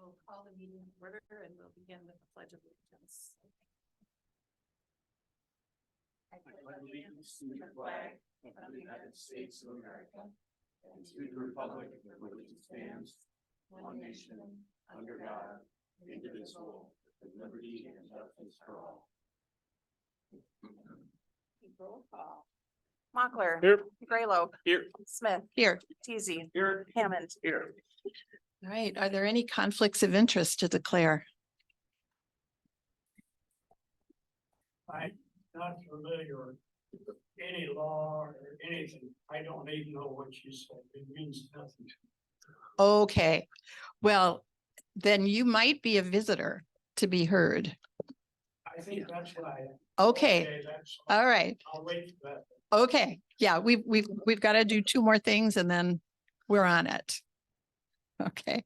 will call the meeting to order and we'll begin with the Pledge of Allegiance. I pledge allegiance to the flag of the United States of America and to the republic for which it stands, one nation, under God, indivisible, with liberty and justice for all. Roll call. Mochler. Here. Graylow. Here. Smith. Here. Teasy. Here. Hammond. Here. All right. Are there any conflicts of interest to declare? I'm not familiar with any law or anything. I don't even know what you said. It means nothing to me. Okay. Well, then you might be a visitor to be heard. I think that's what I am. Okay. That's, All right. I'll wait for that. Okay. Yeah, we've got to do two more things and then we're on it. Okay.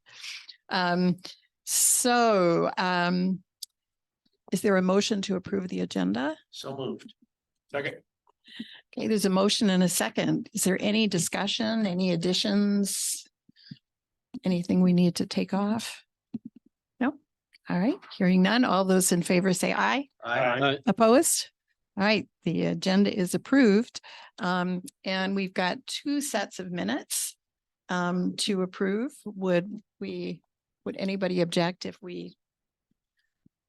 Is there a motion to approve the agenda? So moved. Second. Okay, there's a motion and a second. Is there any discussion, any additions? Anything we need to take off? No? All right, hearing none. All those in favor say aye. Aye. Opposed? All right, the agenda is approved. And we've got two sets of minutes to approve. Would anybody object if we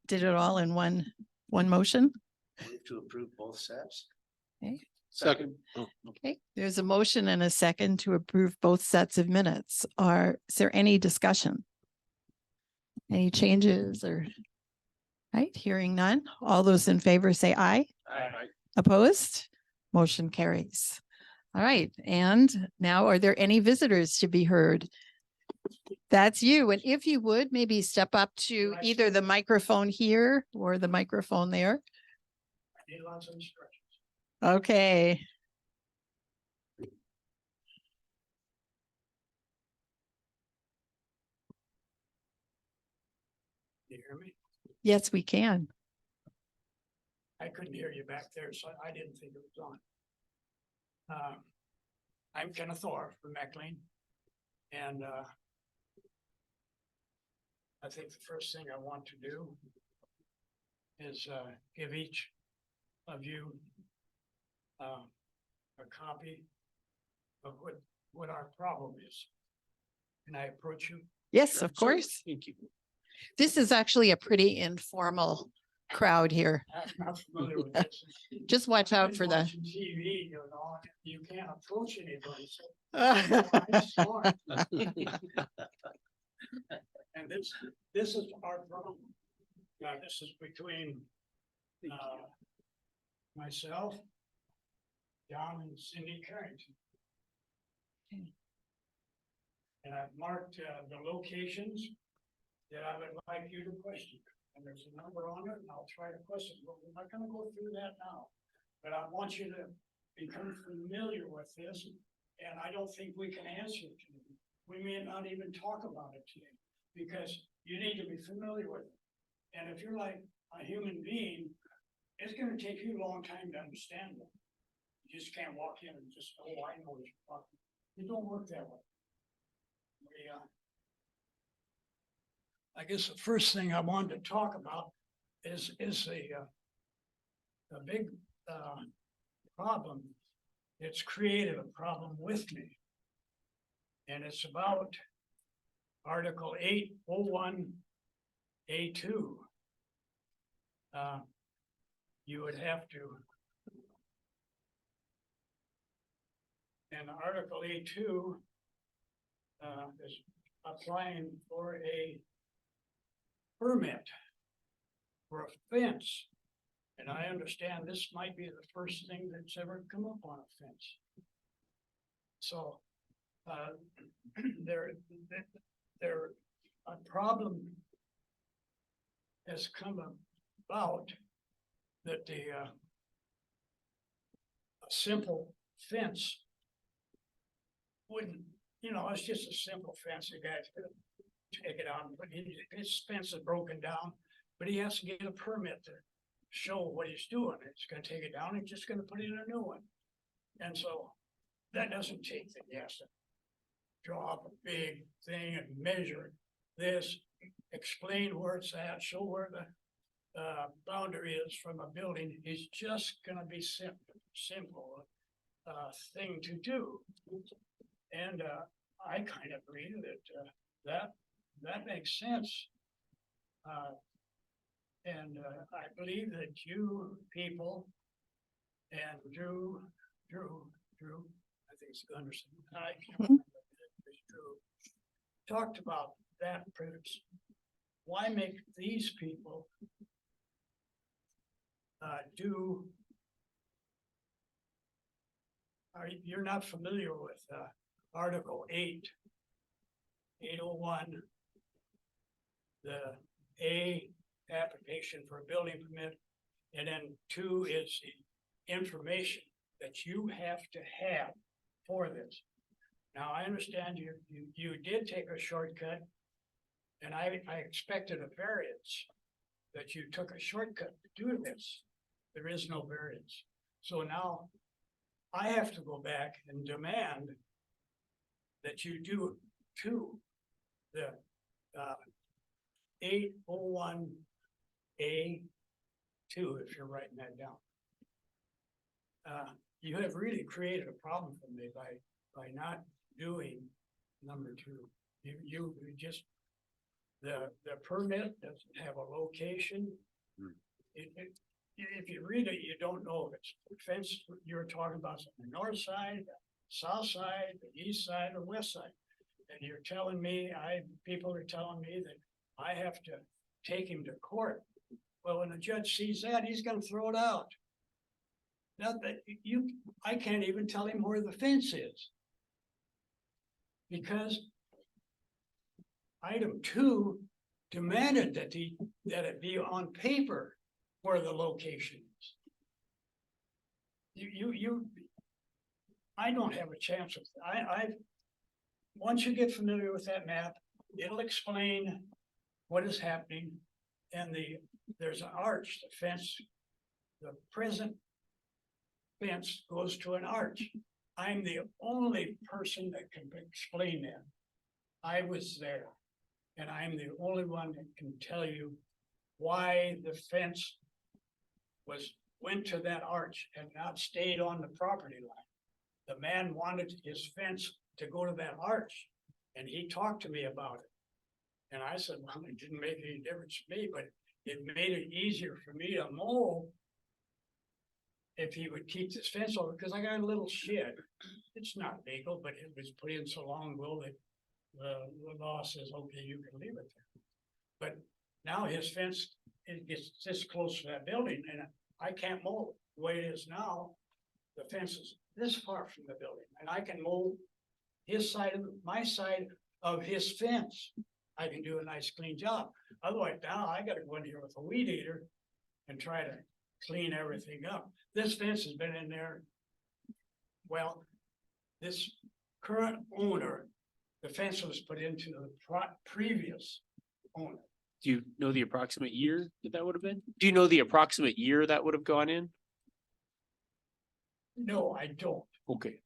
did it all in one motion? Move to approve both sets. Okay. Second. Okay, there's a motion and a second to approve both sets of minutes. Is there any discussion? Any changes or? Right, hearing none. All those in favor say aye. Aye. Opposed? Motion carries. All right, and now are there any visitors to be heard? That's you. And if you would, maybe step up to either the microphone here or the microphone there. I need lots of instructions. Okay. Do you hear me? Yes, we can. I couldn't hear you back there, so I didn't think it was on. I'm Kenneth Thor from Meckling. And I think the first thing I want to do is give each of you a copy of what our problem is. Can I approach you? Yes, of course. Thank you. This is actually a pretty informal crowd here. I'm not familiar with this. Just watch out Been for the. watching TV, you can't approach anybody, so I'm smart. And this is our problem. This is between myself, John and Cindy Carrington. And I've marked the locations that I would like you to question. And there's a number on it, and I'll try to question, but we're not gonna go through that now. But I want you to become familiar with this, and I don't think we can answer it today. We may not even talk about it today, because you need to be familiar with it. And if you're like a human being, it's gonna take you a long time to understand it. You just can't walk in and just, oh, I know what you're talking. It don't work that way. I guess the first thing I wanted to talk about is the big problem. It's created a problem with me. And it's about Article 801A2. You would have to. And Article A2 is applying for a permit for a fence. And I understand this might be the first thing that's ever come up on a fence. So a problem has come about that a simple fence wouldn't, it's just a simple fence. The guy's gonna take it out, but his fence is broken down, but he has to get a permit to show what he's doing. It's gonna take it down, he's just gonna put in a new one. And so that doesn't take the, he has to draw up a big thing and measure this, explain where it's at, show where the boundary is from a building is just gonna be simple thing to do. And I kind of agree that that makes sense. And I believe that you people and Drew, I think it's Gunderson, I can't remember if it's Drew, talked about that premise. Why make these people do? You're not familiar with Article 801, the A, application for a building permit, and then 2 is the information that you have to have for this. Now, I understand you did take a shortcut, and I expected a variance, that you took a shortcut to do this. There is no variance. So now I have to go back and demand that you do 2, the 801A2, if you're writing that down. You have really created a problem for me by not doing number 2. You just, the permit doesn't have a location. If you read it, you don't know if it's fence, you're talking about the north side, south side, the east side, or west side. And you're telling me, people are telling me that I have to take him to court. Well, when the judge sees that, he's gonna throw it out. Not that I can't even tell him where the fence is. Because item 2 demanded that it be on paper where the location is. I don't have a chance with, once you get familiar with that map, it'll explain what is happening. And there's an arch, the fence, the present fence goes to an arch. I'm the only person that can explain that. I was there, and I'm the only one that can tell you why the fence went to that arch and not stayed on the property line. The man wanted his fence to go to that arch, and he talked to me about it. And I said, well, it didn't make any difference to me, but it made it easier for me to mow if he would keep this fence over, because I got a little shed. It's not legal, but it was put in so long ago that the law says, okay, you can leave it there. But now his fence, it gets this close to that building, and I can't mow it. The way it is now, the fence is this far from the building, and I can mow my side of his fence. I can do a nice clean job. Otherwise, now I gotta go in here with a weed eater and try to clean everything up. This fence has been in there. Well, this current owner, the fence was put into the previous owner. Do you know the approximate year that would have been? Do you know the approximate year that would have gone in? No, I don't. Okay.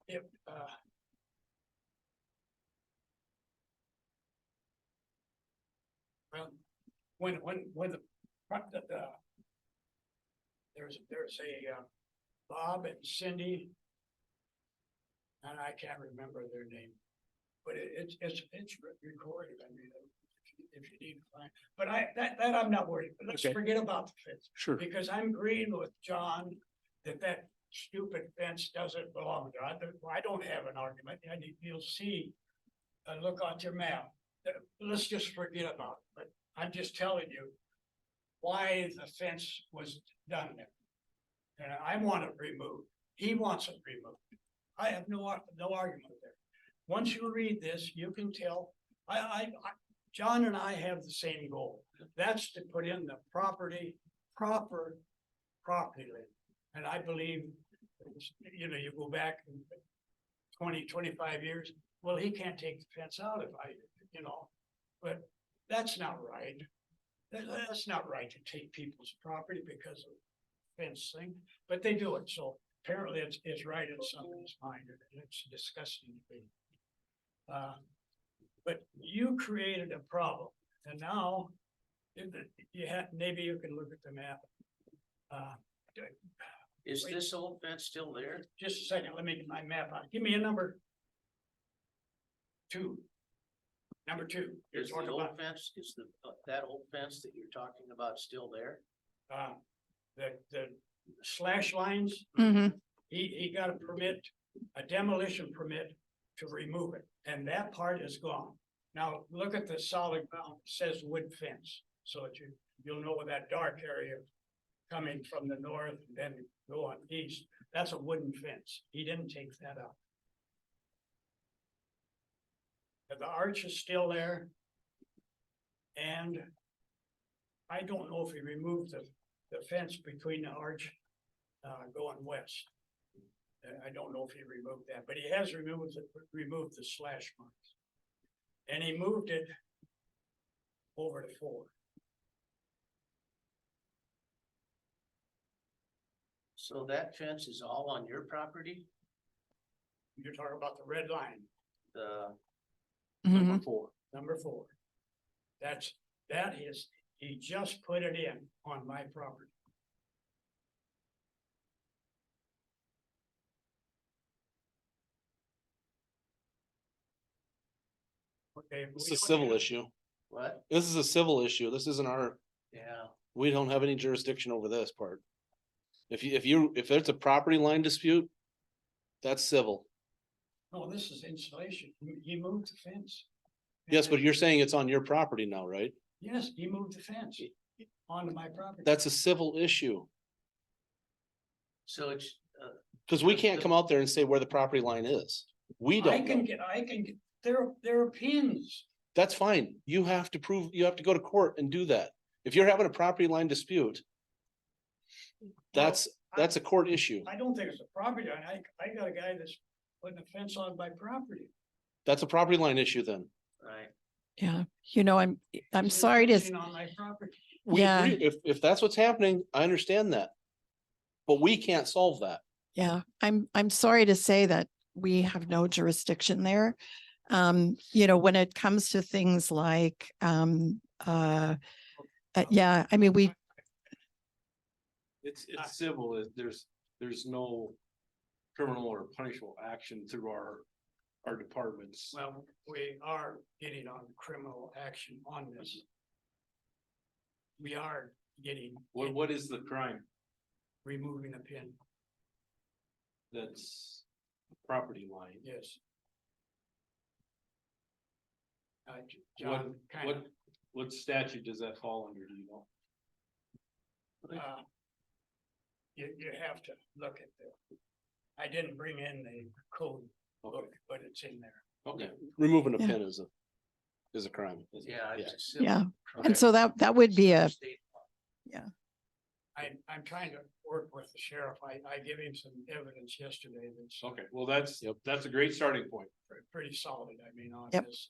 Well, when the there's a Bob and Cindy, and I can't remember their name, but it's recorded. I mean, if you need to find, but that I'm not worried. But let's Okay. forget about the fence, Sure. because I'm agreeing with John that stupid fence doesn't belong there. I don't have an argument. You'll see, look on your map. Let's just forget about it. But I'm just telling you why the fence was done there. And I want it removed. He wants it removed. I have no argument there. Once you read this, you can tell, John and I have the same goal. That's to put in the proper property line. And I believe, you go back 20, 25 years, well, he can't take the fence out but that's not right. That's not right to take people's property because of fence thing, but they do it. So apparently it's right in somebody's mind, and it's disgusting to me. But you created a problem And now, you have, maybe you can look at the map. Is this old fence still there? Just a second, let me get my map out. Give me a number. 2. Number 2. You're Is the talking old about, fence, is that old fence that you're talking about still there? the slash lines. Mhm. He got a permit, a demolition permit to remove it, and that part is gone. Now, look at the solid ground, it says wood fence, so that you'll know where that dark area coming from the north, and then go on east, that's a wooden fence. He didn't take that out. But the arch is still there. And I don't know if he removed the fence between the arch, going west. I don't know if he removed that, but he has removed the slash marks. And he moved it over to 4. So that fence is all on your property? You're talking about the red line, The Mhm. 4? number 4. That is, he just put it in on my property. Okay. It's a civil issue. What? This is a civil issue. This isn't our, Yeah, we don't have any jurisdiction over this part. If it's a property line dispute, that's civil. No, this is insulation. He moved the fence. Yes, but you're saying it's on your property now, right? Yes, he moved the fence onto my property. That's a civil issue. so it's, Cause we can't come out there and say where the property line is. We don't know. I can get, there are pins. That's fine. You have to go to court and do that. If you're having a property line dispute, that's a court issue. I don't think it's a property line. I got a guy that's putting a fence on my property. That's a property line issue then. right, Yeah, I'm He's sorry to, fencing on my property. We Yeah. agree. If that's what's happening, I understand that. But we can't solve that. yeah, I'm sorry to say that we have no jurisdiction there. When it comes to things like, yeah, I mean, It's civil, there's no criminal or punishable action through our departments. Well, we are getting on criminal action on this. We are getting. What is the crime? Removing a pin, That's property line. yes. John, kind of, What statute does that fall under, do you know? you have to look at I didn't bring in the code book, but it's in there. Okay. Removing a Yeah. pin is a crime. yeah. Yeah. it's a civil yeah, crime. and so that would be a, State law. I'm trying to work with the sheriff. I gave him some evidence yesterday that's Okay, well, that's a great starting point. pretty solid, I mean, on Yep. this,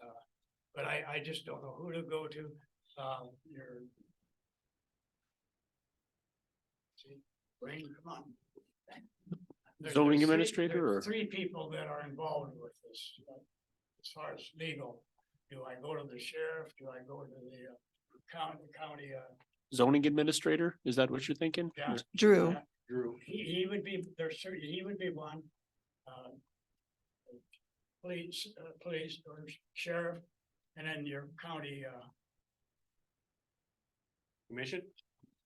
but I just don't know who to go to, your. See, Wayne, come on. Zoning There's administrator there's or- 3 people that are involved with this, as far as legal. Do I go to the sheriff? Do I go to the county, Zoning administrator, is that what you're thinking? yeah. Drew. Drew. He would be, he would be one. Police or sheriff, and then your county, Commission?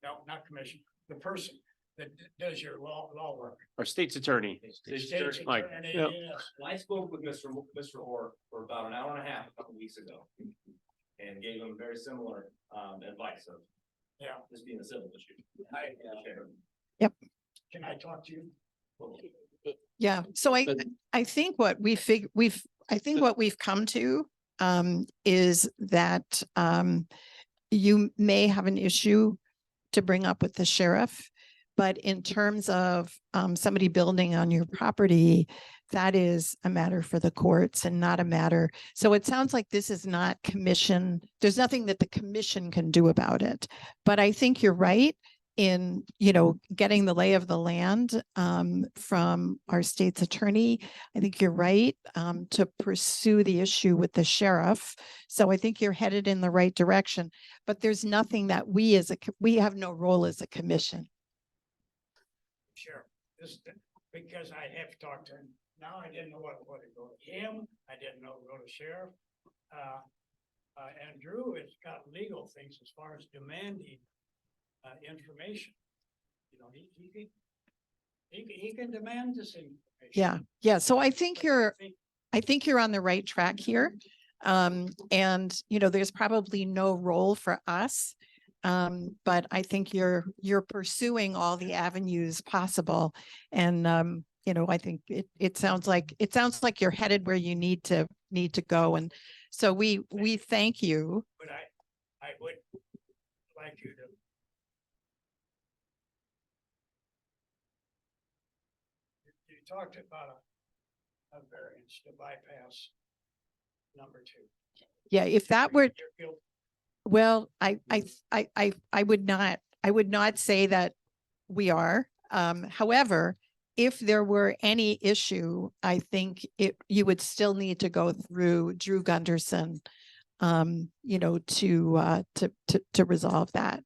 no, not commission, the person that does your law work. Our state's attorney. State's Mike, attorney, yeah. yes. I spoke with Mr. Orr for about an hour and a half, a couple weeks ago. And gave him very similar advice of Yeah, this being a civil issue. can I talk to you? Yeah, so But- I think what what we've come to is that you may have an issue to bring up with the sheriff. But in terms of somebody building on your property, that is a matter for the courts and not a matter. So it sounds like this is not commission. There's nothing that the commission can do about it. But I think you're right. in, you know, getting the lay of the land from our state's attorney. I think you're right to pursue the issue with the sheriff. So I think you're headed in the right direction, but there's nothing that we as we have no role as a commission. Sure, because I have talked to him. Now I didn't know what to go to him. I didn't know to go to sheriff. And Drew has got legal things as far as demanding information. You know, he can demand this information. Yeah, yeah. So I think But you're think- I think you're on the right track here. And you know, there's probably no role for us. But I think you're pursuing all the avenues possible. And you know, I think it sounds like you're headed where you need to go. And so we thank you. But I would like you to. You talked about a variance to bypass number 2. Yeah, if that were, You're guilty. well, I would not say that we are. However, if there were any issue, I think you would still need to go through Drew Gunderson, you know, to resolve that.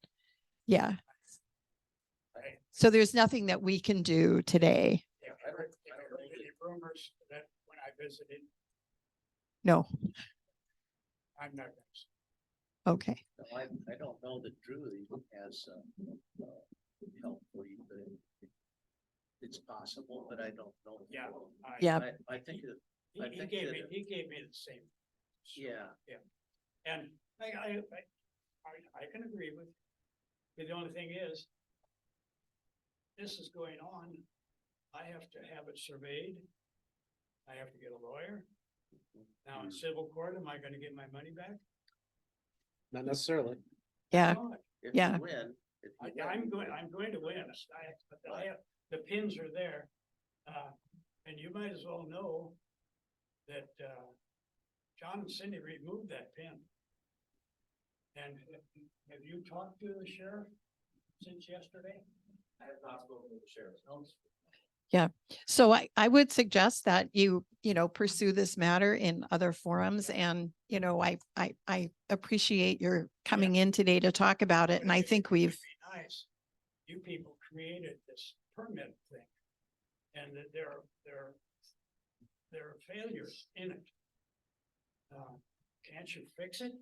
Yeah. Right. So there's nothing that we can do today. Yeah, I heard any rumors that when I visited, No. I'm not gonna. Okay. No, I don't know that Drew even has, help for you, but it's possible, but I don't know. Yeah. Yeah. I think that, I He think gave that me, it- he gave me the same. yeah, And I can agree with you. But the only thing is, this is going on. I have to have it surveyed. I have to get a lawyer. Now in civil court, am I gonna get my money back? Not necessarily. Yeah. Not. if Yeah. you win. If you win, I'm going to win. I have, the pins are there. And you might as well know that, John and Cindy removed that pin. And have you talked to the sheriff since yesterday? I have not spoken with the sheriff's office. So I would suggest that you know, pursue this matter in other forums. And, you know, I appreciate your coming in today to talk about it. And I think It would we've, be nice. You people created this permit thing. And that there are failures in it. Can't you fix it?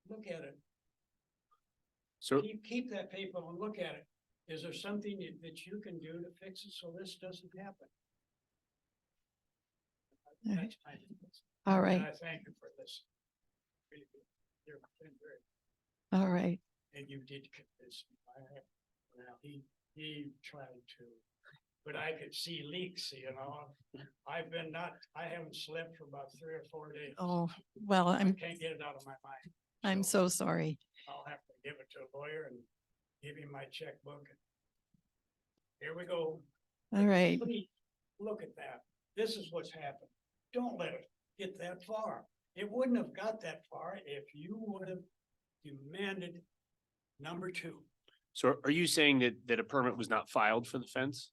Look at it. So Keep that paper and look at it. Is there something that you can do to fix it so this doesn't happen? All That's my. all And right, I thank you for this. Really good. You've been very, all right. and you did convince me. Well, he tried to, but I could see leaks, you know. I haven't slept for about 3 or 4 days. Oh, well, I I'm can't get it out of my mind. so sorry. I'll have to give it to a lawyer and give him my checkbook. Here we go. All right. Please, look at that. This is what's happened. Don't let it get that far. It wouldn't have got that far if you would have demanded number 2. So are you saying that a permit was not filed for the fence,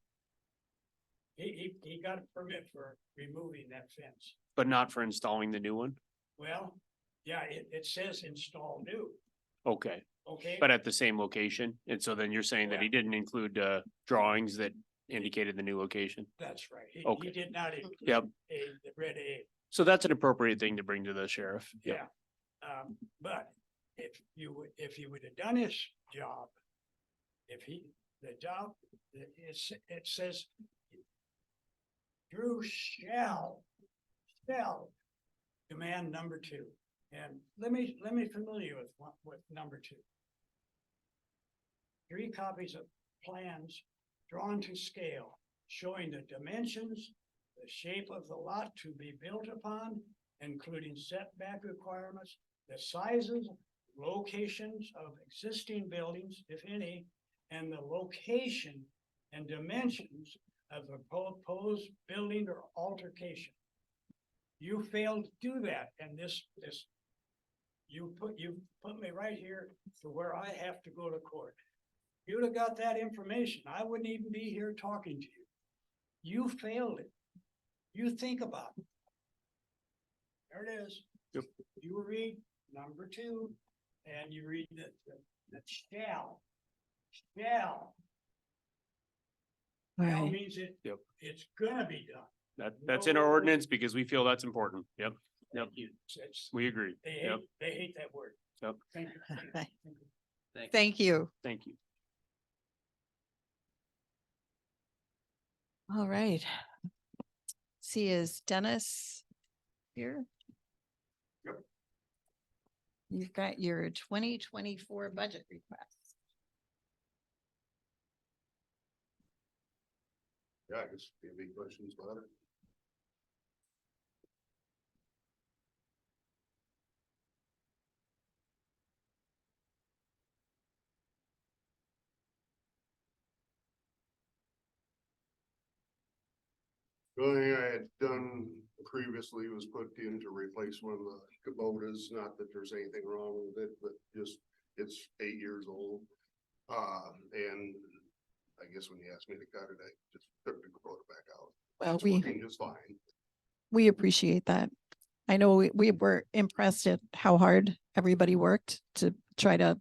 He got a permit for removing that fence. but not for installing the new one? Well, yeah, it says install new, Okay, okay? but at the same location? And so then you're saying that he didn't include drawings that indicated the new location? That's right. He Okay. did not include Yep. the red A. So that's an appropriate thing to bring to the sheriff. Yep. Yeah. But if he would have done his job, it says Drew shall demand number 2. And let me familiar with number 2. 3 copies of plans drawn to scale showing the dimensions, the shape of the lot to be built upon, including setback requirements, the sizes, locations of existing buildings, if any, and the location and dimensions of the proposed building or altercation. You failed to do that, and you put me right here to where I have to go to court. You'd have got that information. I wouldn't even be here talking to you. You failed it. You think about it. There it is. Yep. You read number 2 and you read the shall. Shall. All Shall right. means it, Yep. it's gonna be done. That's in our No. ordinance because we feel that's important. Yep, Thank you. It's- we agree. They Yep. hate that word. Yep. Thank you. Thank you. Thank you. Thank you. All right. See, is Dennis here? Yep. You've got your 2024 budget request. Yeah, I guess any questions about it? The only thing I had done previously was put in to replace one of the Kubotas, not that there's anything wrong with it, but just, it's 8 years old. And I guess when you asked me to cut it, I just took the Kubota back out. Well, It's we working just fine. appreciate that. I know we were impressed at how hard everybody worked to try to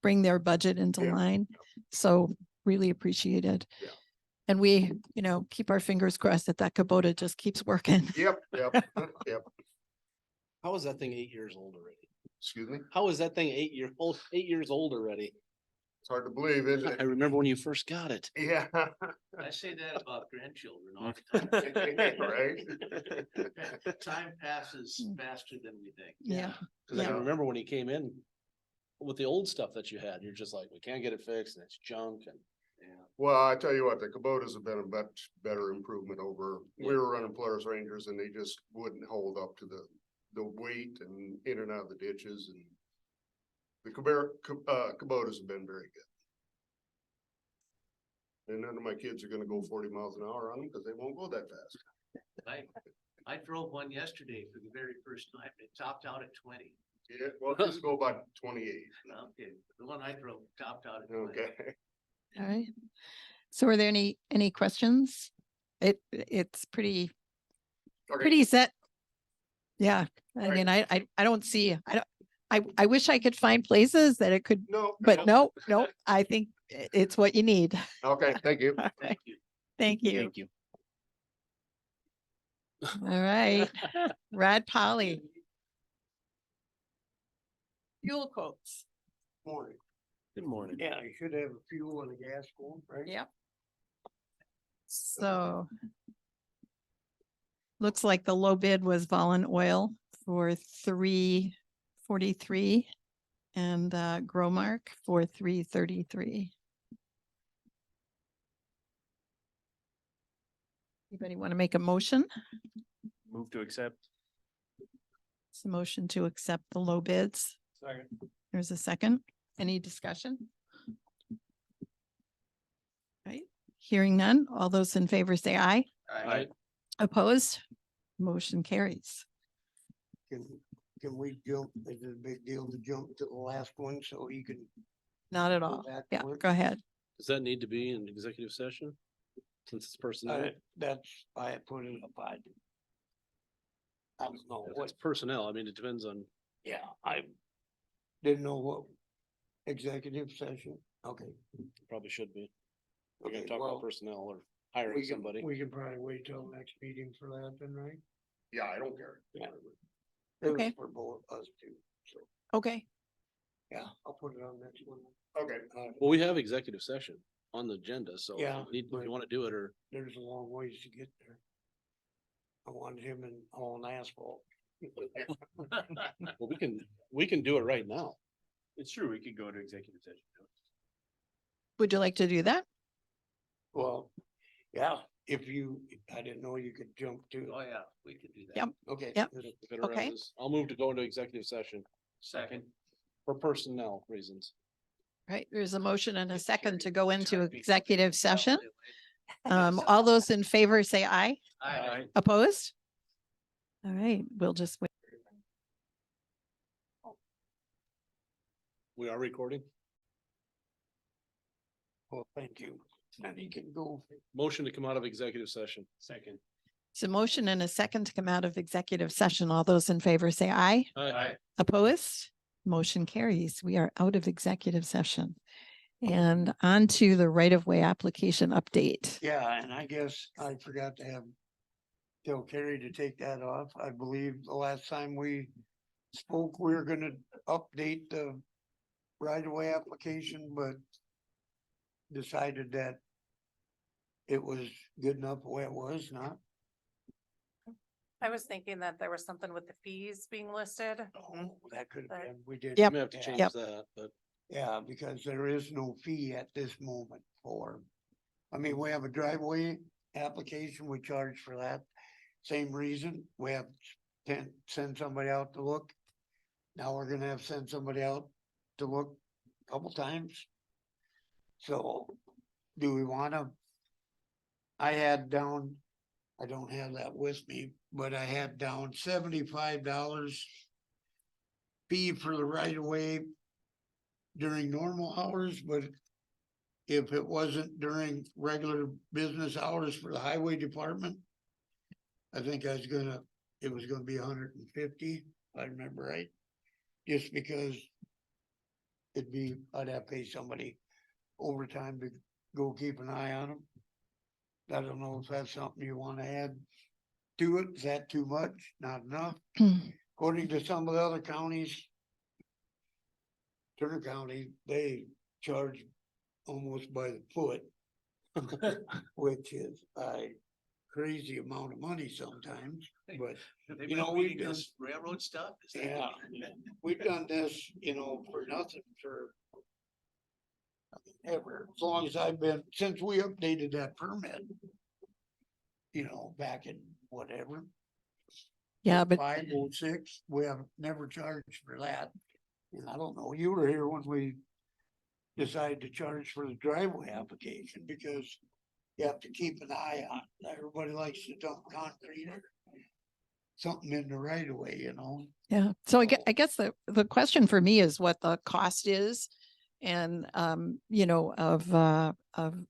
bring their budget into Yeah. line. So really appreciated. Yeah. And we, keep our fingers crossed that Kubota just keeps working. Yep, yep, yep. How is that thing 8 years old already? Excuse me? How is that thing 8 years old already? It's hard to believe, isn't I it? remember when you first got it. Yeah. I say that about grandchildren all the time. Right? Time passes Mm. faster than we think. Yeah. Cause I can Yeah. remember when he came in with the old stuff that you had, you're just like, we can't get it fixed and it's junk and. Yeah. Well, I tell you what, the Kubotas have been a much better improvement over, we were running Polaris Rangers and they just wouldn't hold up to the weight and in and out of the ditches and. The Kubotas have been very good. And none of my kids are gonna go 40 miles an hour on them because they won't go that fast. I drove one yesterday for the very first time. It topped out at 20. Yeah, well, just go about 28. Okay, the one I drove topped out at 20. Okay. All right. So are there any questions? It's pretty Okay. set. Yeah, I Right. mean, I don't see, I wish I could find places that it could, No. but no, I think it's what you need. Okay, thank you. All right, Thank you. thank you. Thank you. All right, Rad Polly. Fuel quotes. Morning. Good morning. Yeah, you should have a fuel and a gas going, right? Yep. So. Looks like the low bid was Volun Oil for $3.43 and Growmark for $3.33. Anybody want to make a motion? Move to accept. It's a motion to accept the low bids. Second. There's a second. Any discussion? Right, hearing none. All those in favor say aye. Aye. Opposed? Motion carries. Can we jump, is it a big deal to jump to the last one so he can? Not at go all. back to Yeah, work? go ahead. Does that need to be in executive session? Since it's personnel? I had put it up, I don't know If what, it's personnel, I mean, it depends on, yeah, I didn't know what executive session, okay. probably should be. We're gonna Okay, talk well, about personnel or hiring we can, somebody. we can probably wait till next meeting for that then, right? Yeah, I don't care. Yeah. It was Okay. for both us too, so, Okay, yeah, I'll put it on next one. Okay. Well, we have executive session on the agenda, so if Yeah, if but- you wanna do it or, There's a long ways to get there. I wanted him in all in asphalt. well, we can do it right now. It's true, we could go to executive session. would you like to do that? Well, yeah, I didn't know you could jump to, Oh, yeah, we could do that. Yep. okay. Yep. If it Okay. arises. I'll move to go into executive session Second. for personnel reasons. Right, there's a motion and a second to go into executive session. All All those in favor say aye. right. Opposed? All right, we'll just wait. We are recording? Well, thank you. And he can go. Motion to come out of executive session. Second. It's a motion and a second to come out of executive session. All those in favor say aye. Aye. Opposed? Motion carries. We are out of executive session. And on to the right-of-way application update. Yeah, and I guess I forgot to have tell Carrie to take that off. I believe the last time we spoke, we were gonna update the right-of-way application, but decided that it was good enough the way it was, not? I was thinking that there was something with the fees being listed. Oh, that could have Right. been, we did. Yep. May have to Yeah. change Yep. that, but Yeah, because there is no fee at this moment for, I mean, we have a driveway application, we charge for that. Same reason, we have to send somebody out to look. Now we're gonna have to send somebody out to look a couple times. So, do we wanna? I had down, I don't have that with me, but I had down $75 fee for the right of way during normal hours, but if it wasn't during regular business hours for the highway department, I think it was gonna be 150, if I remember right. Just because I'd have to pay somebody overtime to go keep an eye on them. I don't know if that's something you wanna add to it. Is that too much? Not enough? According to some of the other counties, Turner County, they charge almost by the foot. Which is a crazy amount of money sometimes, but They've You know, been we've reading done- this railroad stuff? Is that- yeah, we've done this, for nothing for ever, as long as I've been, since we updated that permit. Back in whatever. Yeah, but 506, we have never charged for that. And I don't know, you were here when we decided to charge for the driveway application because you have to keep an eye on, everybody likes to dump concrete or something in the right of way. yeah, so I guess the question for me is what the cost is. And,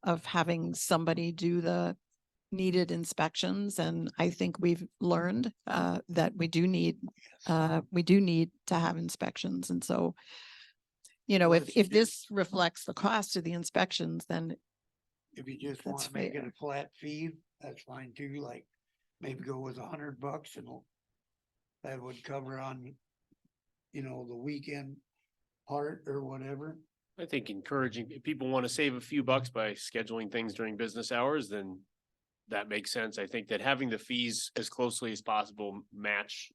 of having somebody do the needed inspections. And I think we've learned, that we do need to have inspections. And so, Well, if it's- this reflects the cost of the inspections, then If you just That's wanna make it fair. a flat fee, that's fine too, like maybe go with $100 and that would cover on, the weekend part or whatever. I think encouraging, if people want to save a few bucks by scheduling things during business hours, then that makes sense. I think that having the fees as closely as possible match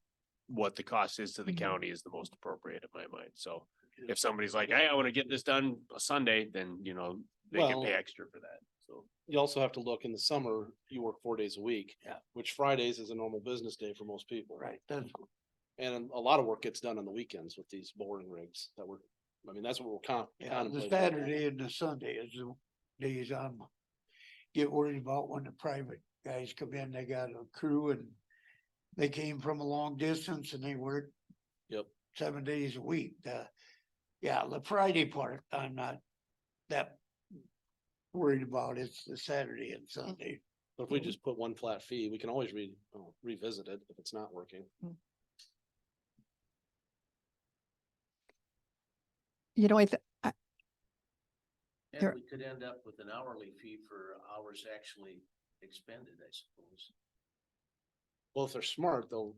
what the cost is to the Mhm. county is the most appropriate in my mind. So if somebody's like, hey, I want to get this done a Sunday, then, they can pay Well- extra for that. So you also have to look in the summer, you work 4 days a week. Yeah. Which Fridays is a normal business day for most people. Right, that's, And a lot of work gets done on the weekends with these boring rigs that that's what we're yeah, the contemplating. Saturday and the Sunday is the days get worried about when the private guys come in, they got a crew and they came from a long distance and they work Yep. 7 days a week. The Friday part, I'm not that worried about. It's the Saturday and Sunday. But if we just put one flat fee, we can always revisit it if it's not working. And There- we could end up with an hourly fee for hours actually expended, I suppose. Well, if they're smart, they'll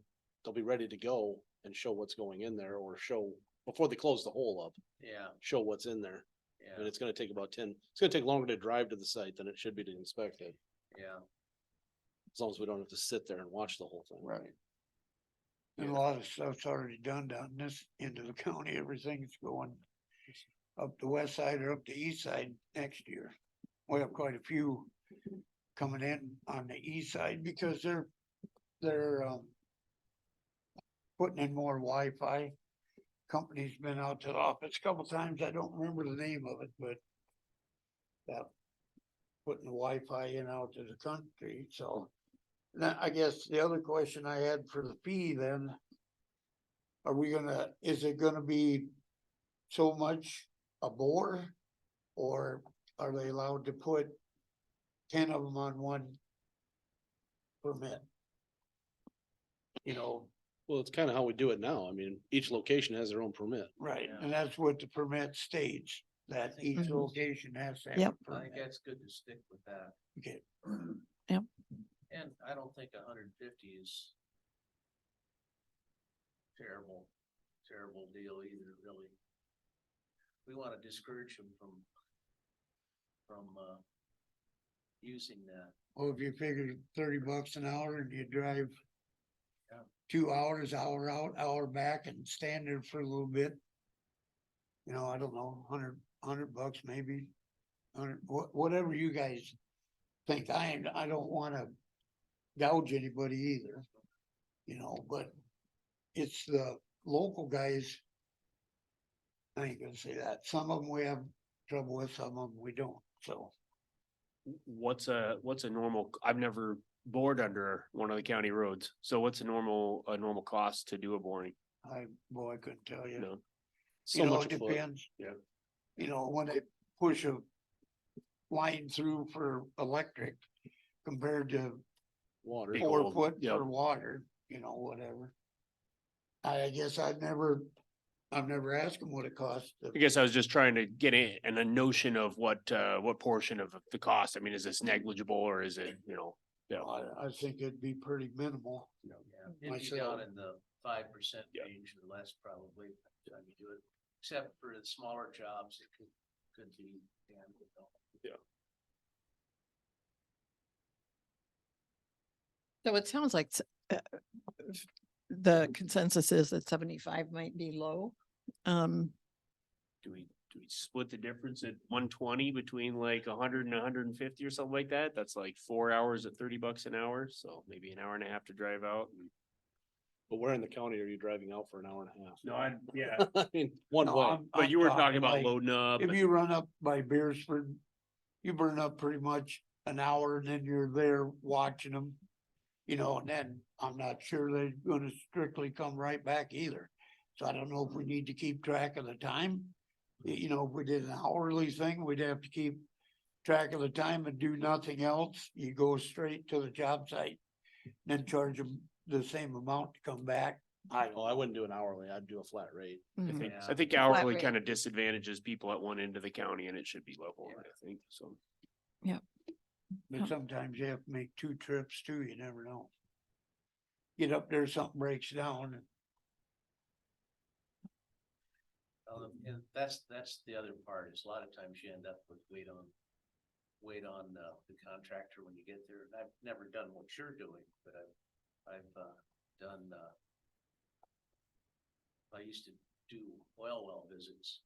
be ready to go and show what's going in there or show, before they close the hole up, Yeah, show what's in there. And yeah, it's gonna take it's gonna take longer to drive to the site than it should be to inspect it, yeah. as long as we don't have to sit there and watch the whole thing. Right. And a lot of stuff's already done down this end of the county. Everything's going up the west side or up the east side next year. We have quite a few coming in on the east side because they're putting in more Wi-Fi. Company's been out to the office a couple times. I don't remember the name of it, but putting the Wi-Fi in out to the country, so. Now, I guess the other question I had for the fee then. Is it gonna be so much a bore? Or are they allowed to put 10 of them on one permit? You know, Well, it's kind of how we do it now. I mean, each location has their own permit. right, Yeah. and that's what the permit states, that each Mhm. location has to have. Yep. a I think permit. that's good to stick with that. Okay, And I don't think 150 is terrible, terrible deal either, really. We want to discourage them from using that. well, if you figure $30 an hour and you drive Yeah. 2 hours, hour out, hour back and stand there for a little bit. You know, I don't know, $100 maybe, whatever you guys think. I don't wanna gouge anybody either. You know, but it's the local guys. I ain't gonna say that. Some of them we have trouble with, some of them we don't, so. What's a normal, I've never bored under one of the county roads. So what's a normal cost to do a boring? Boy, I couldn't tell you. No. So You know, much it a foot. depends. Yeah. You know, when they push a line through for electric compared to Water. Big 4 foot yep. for water, you know, whatever. I guess I've never asked them what it costs. I guess I was just trying to get a notion of what portion of the cost. I mean, is this negligible or is it, yeah. I think it'd be pretty minimal. Yeah, it'd be down Myself. in the 5% Yeah. range or less probably, by the time you do it. Except for the smaller jobs, it could be. So it sounds like the consensus is that 75 might be low. Do we split the difference at 120 between like 100 and 150 or something like that? That's like 4 hours at $30 an hour, so maybe an hour and a half to drive out. But where in the county are you driving out for an hour and a half? No, yeah, I mean, one No, way. but you were talking about like, loading up. If you run up by Beersford, you burn up pretty much an hour and then you're there watching them. You know, and then I'm not sure they're gonna strictly come right back either. So I don't know if we need to keep track of the time. You know, if we did an hourly thing, we'd have to keep track of the time and do nothing else. You go straight to the job site. Then charge them the same amount to come back. I wouldn't do an hourly. I'd do a flat rate. Mhm. Yeah. I think Flat hourly rate. kind of disadvantages people at one end of the county and it should be level, I think, so. But sometimes you have to make 2 trips too, you never know. Get up there, something breaks down. And that's the other part, is a lot of times you end up with wait on the contractor when you get there. And I've never done what you're doing, but I've done, I used to do oil well visits.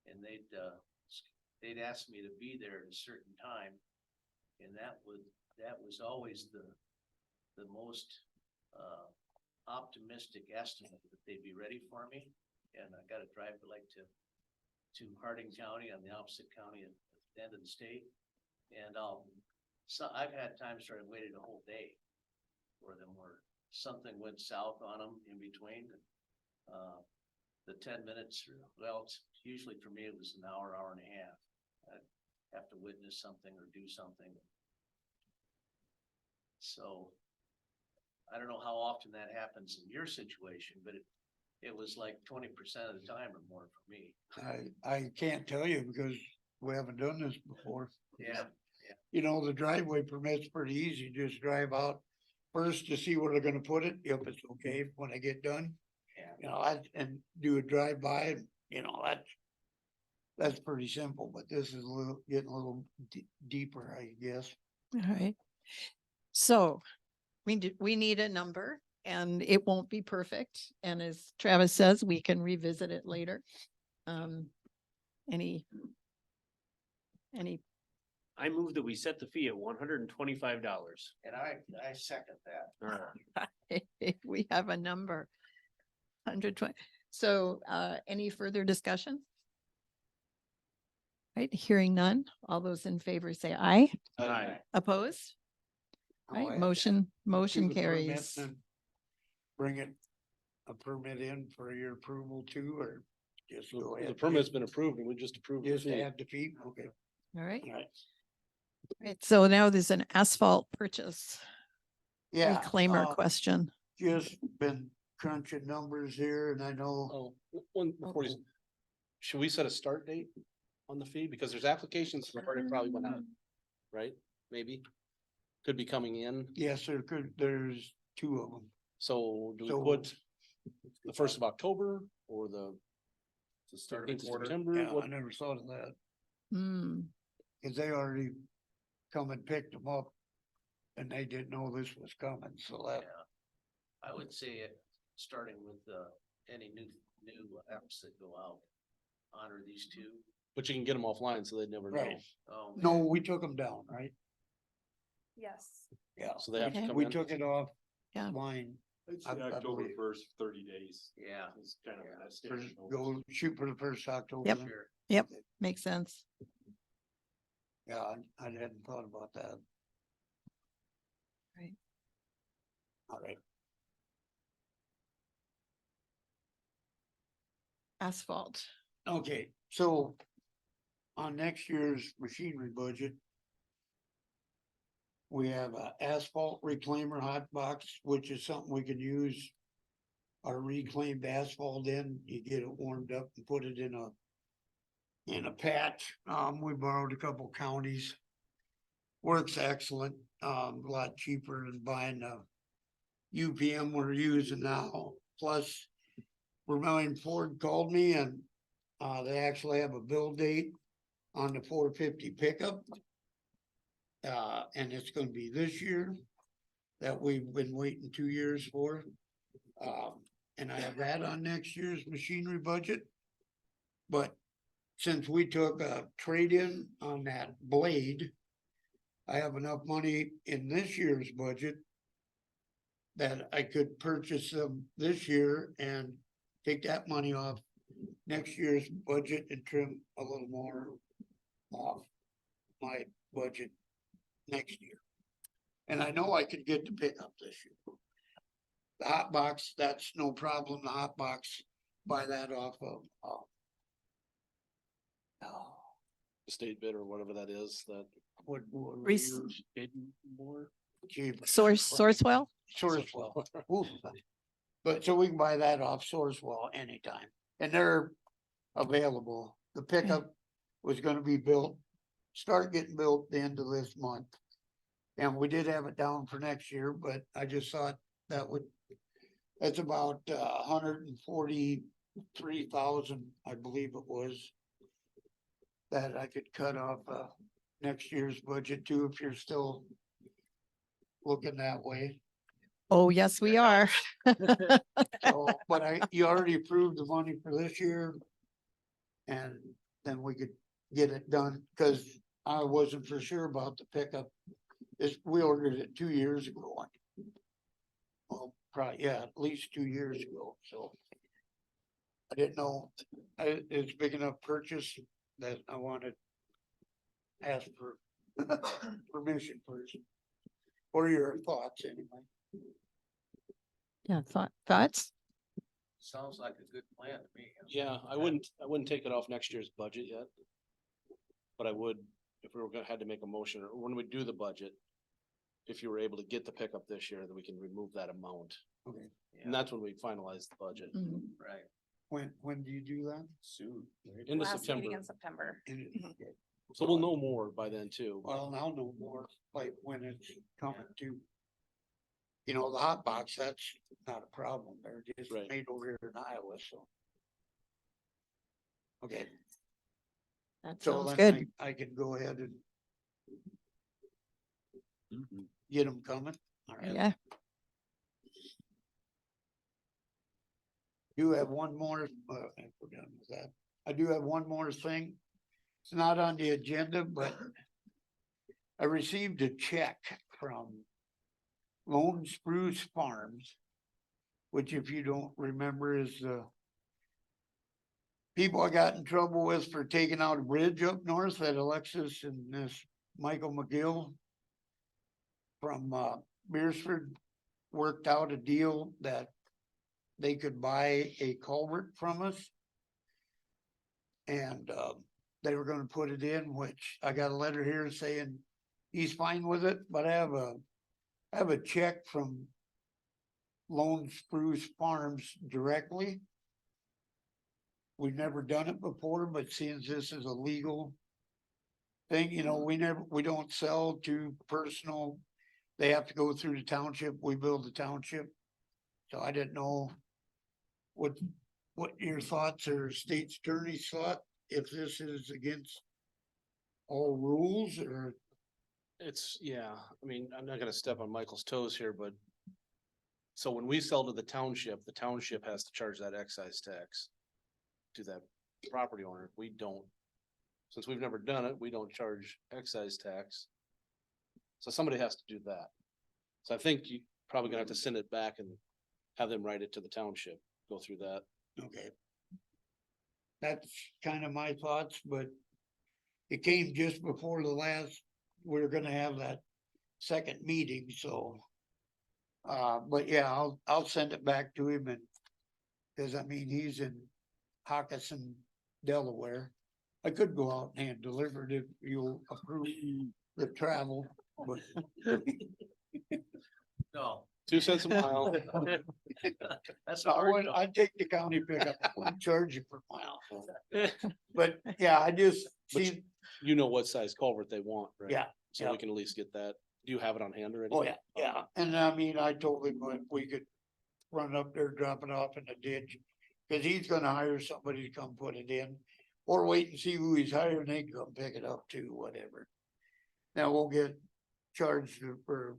And they'd ask me to be there at a certain time. And that was always the most optimistic estimate that they'd be ready for me. And I gotta drive to Harding County on the opposite county at the end of the state. And so I've had times where I waited a whole day for them, where something went south on them in between. The 10 minutes, well, it's usually for me, it was an hour, hour and a half. I'd have to witness something or do something. So I don't know how often that happens in your situation, but it was like 20% of the time or more for me. I can't tell you because we haven't done this before. Yeah. You know, the driveway permit's pretty easy, just drive out first to see where they're gonna put it, if it's okay when I get done. Yeah. You know, and do a drive-by, you know, that's pretty simple, but this is getting a little deeper, I guess. All right. So we need a number and it won't be perfect. And as Travis says, we can revisit it later. Any I move that we set the fee at $125. And I second that. we have a number. 120. So any further discussion? Right, hearing none. All those in favor say aye. Aye. Opposed? I'll Right, add motion do the permit carries. and Bring a permit in for your approval too, or just go ahead. The permit's been approved and we just approved the Just fee. add the fee, okay. All right. Right. Right. So now there's an asphalt purchase Yeah. reclaimer question. Just been crunching numbers here and I know, Oh, one, before you, should we set a start date on the fee? Because there's applications that already probably went out, right? Maybe. Could be coming in. yes, there's two of them. So do we So- put the first of October or the The start of 15th the of quarter. September? Yeah, I What- never thought of that, Hmm. cause they already come and picked them up. And they didn't know this was coming, so that, Yeah. I would say starting with, any new apps that go out, honor these two. But you can get them offline so they never know. Right. Oh, no, we took them down, right? Yes. Yeah. So they have to Okay. come We in. took it off. Yeah. Line, It's I October believe. first, 30 days. yeah, It's kind of that for- stage. go shoot for the first October. Yep. then. sure. Makes sense. Yeah, I hadn't thought about that. Right. All right, Asphalt. okay, so on next year's machinery budget, we have a asphalt reclaimer hot box, which is something we can use our reclaimed asphalt in. You get it warmed up and put it in a patch. We borrowed a couple counties. Works excellent, a lot cheaper than buying the UPM we're using now. Plus, Vermillion Ford called me and they actually have a bill date on the 450 pickup. And it's gonna be this year that we've been waiting 2 years for. And I have that on next year's machinery budget. But since we took a trade-in on that blade, I have enough money in this year's budget that I could purchase them this year and take that money off next year's budget and trim a little more off my budget next year. And I know I could get the pickup this year. The hot box, that's no problem. The hot box, buy that off of, State bid or whatever that is, that what, Rec- bid more. Sourcewell? Sourcewell. Ooh. But so we can buy that off Sourcewell anytime, and they're available. The pickup was gonna be built, start getting built the end of this month. And we did have it down for next year, but I just thought that would, that's about 143,000, I believe it was. That I could cut off next year's budget too, if you're still looking that way. Oh, yes, we are. So, but you already approved the money for this year. And then we could get it done, cause I wasn't for sure about the pickup. We ordered it 2 years ago. Well, probably, yeah, at least 2 years ago, so. I didn't know, it's big enough purchase that I wanted. Ask for permission first. What are your thoughts anyway? Yeah, thoughts? Sounds like a good plan to me. Yeah, I wouldn't take it off next year's budget yet. But I would, if we were gonna, had to make a motion, or when we do the budget. If you were able to get the pickup this year, then we can remove that amount, Okay, and that's when we finalize the budget. Mhm. Right. when do you do that? Soon. Into Last meeting September, in September. Okay. so we'll know more by then too. Well, I'll know more, like when it's coming to. You know, the hot box, that's not a problem, they're just Right. made over here in Iowa, so. Okay, That so sounds then good. I can go ahead and get them coming, all right. Yeah. Do have one more, if we're done with that, I do have one more thing. It's not on the agenda, but. I received a check from Lone Spruce Farms. Which if you don't remember is the. People I got in trouble with for taking out a bridge up north that Alexis and this Michael McGill. From Beersford worked out a deal that they could buy a culvert from us. And they were gonna put it in, which I got a letter here saying he's fine with it, but I have a check from Lone Spruce Farms directly. We've never done it before, but since this is a legal thing, you know, we don't sell to personal. They have to go through the township. We build the township. So I didn't know what your thoughts or state's attorney's thought, if this is against all rules or, It's, yeah, I mean, I'm not gonna step on Michael's toes here, but. So when we sell to the township has to charge that excise tax. To that property owner, we don't. Since we've never done it, we don't charge excise tax. So somebody has to do that. So I think you probably gonna have to send it back and have them write it to the township, go through that. okay. That's kind of my thoughts, but it came just before the last, we we're gonna have that second meeting, so. But yeah, I'll send it back to him and, cause I mean, he's in Hockinson, Delaware. I could go out and hand deliver it if you'll approve the travel, but. No, 2 cents a mile. that's I hard. would, I'd take the county pickup, I wouldn't charge you per mile. But yeah, I just But see, You know what size culvert they want, right? yeah, So yeah. we can at least get that. Do you have it on hand already? oh yeah, yeah, and I mean, I told him we could run up there, drop it off in the ditch. Cause he's gonna hire somebody to come put it in, or wait and see who he's hiring, they can come pick it up too, whatever. Now we'll get charged for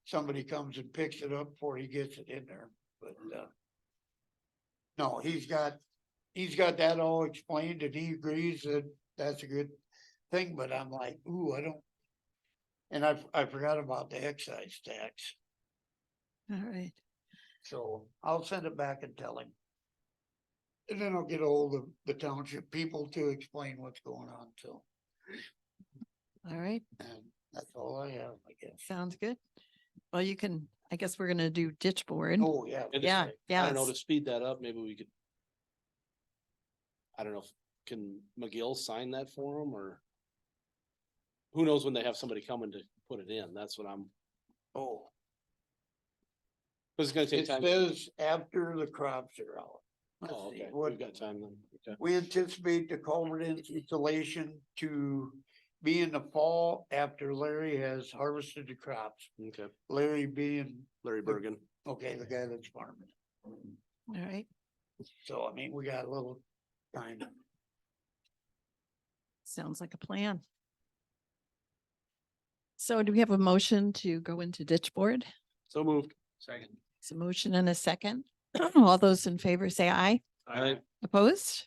somebody comes and picks it up before he gets it in there, but, no, he's got that all explained and he agrees that that's a good thing, but I'm like, ooh, I don't. And I forgot about the excise tax, All right. so I'll send it back and tell him. And then I'll get ahold of the township people to explain what's going on, so, All right. and that's all I have, I guess. Sounds good. Well, you can, I guess we're gonna do ditch board. Oh, yeah. And Yeah, I yeah. don't know, to speed that up, maybe we could. I don't know, can McGill sign that for him or? Who knows when they have somebody coming to put it in? That's what I'm, Oh, cause it's gonna take it time. says after the crops are out. Let's Oh, see, okay, what- we've got time then. Okay. We anticipate the culvert installation to be in the fall after Larry has harvested the crops. Okay, Larry being, Larry Bergen. okay, the guy that's farming. All right. So I mean, we got a little time. Sounds like a plan. So do we have a motion to go into ditch board? So moved. Second. It's a motion and a second. All those in favor say aye. All right, Opposed?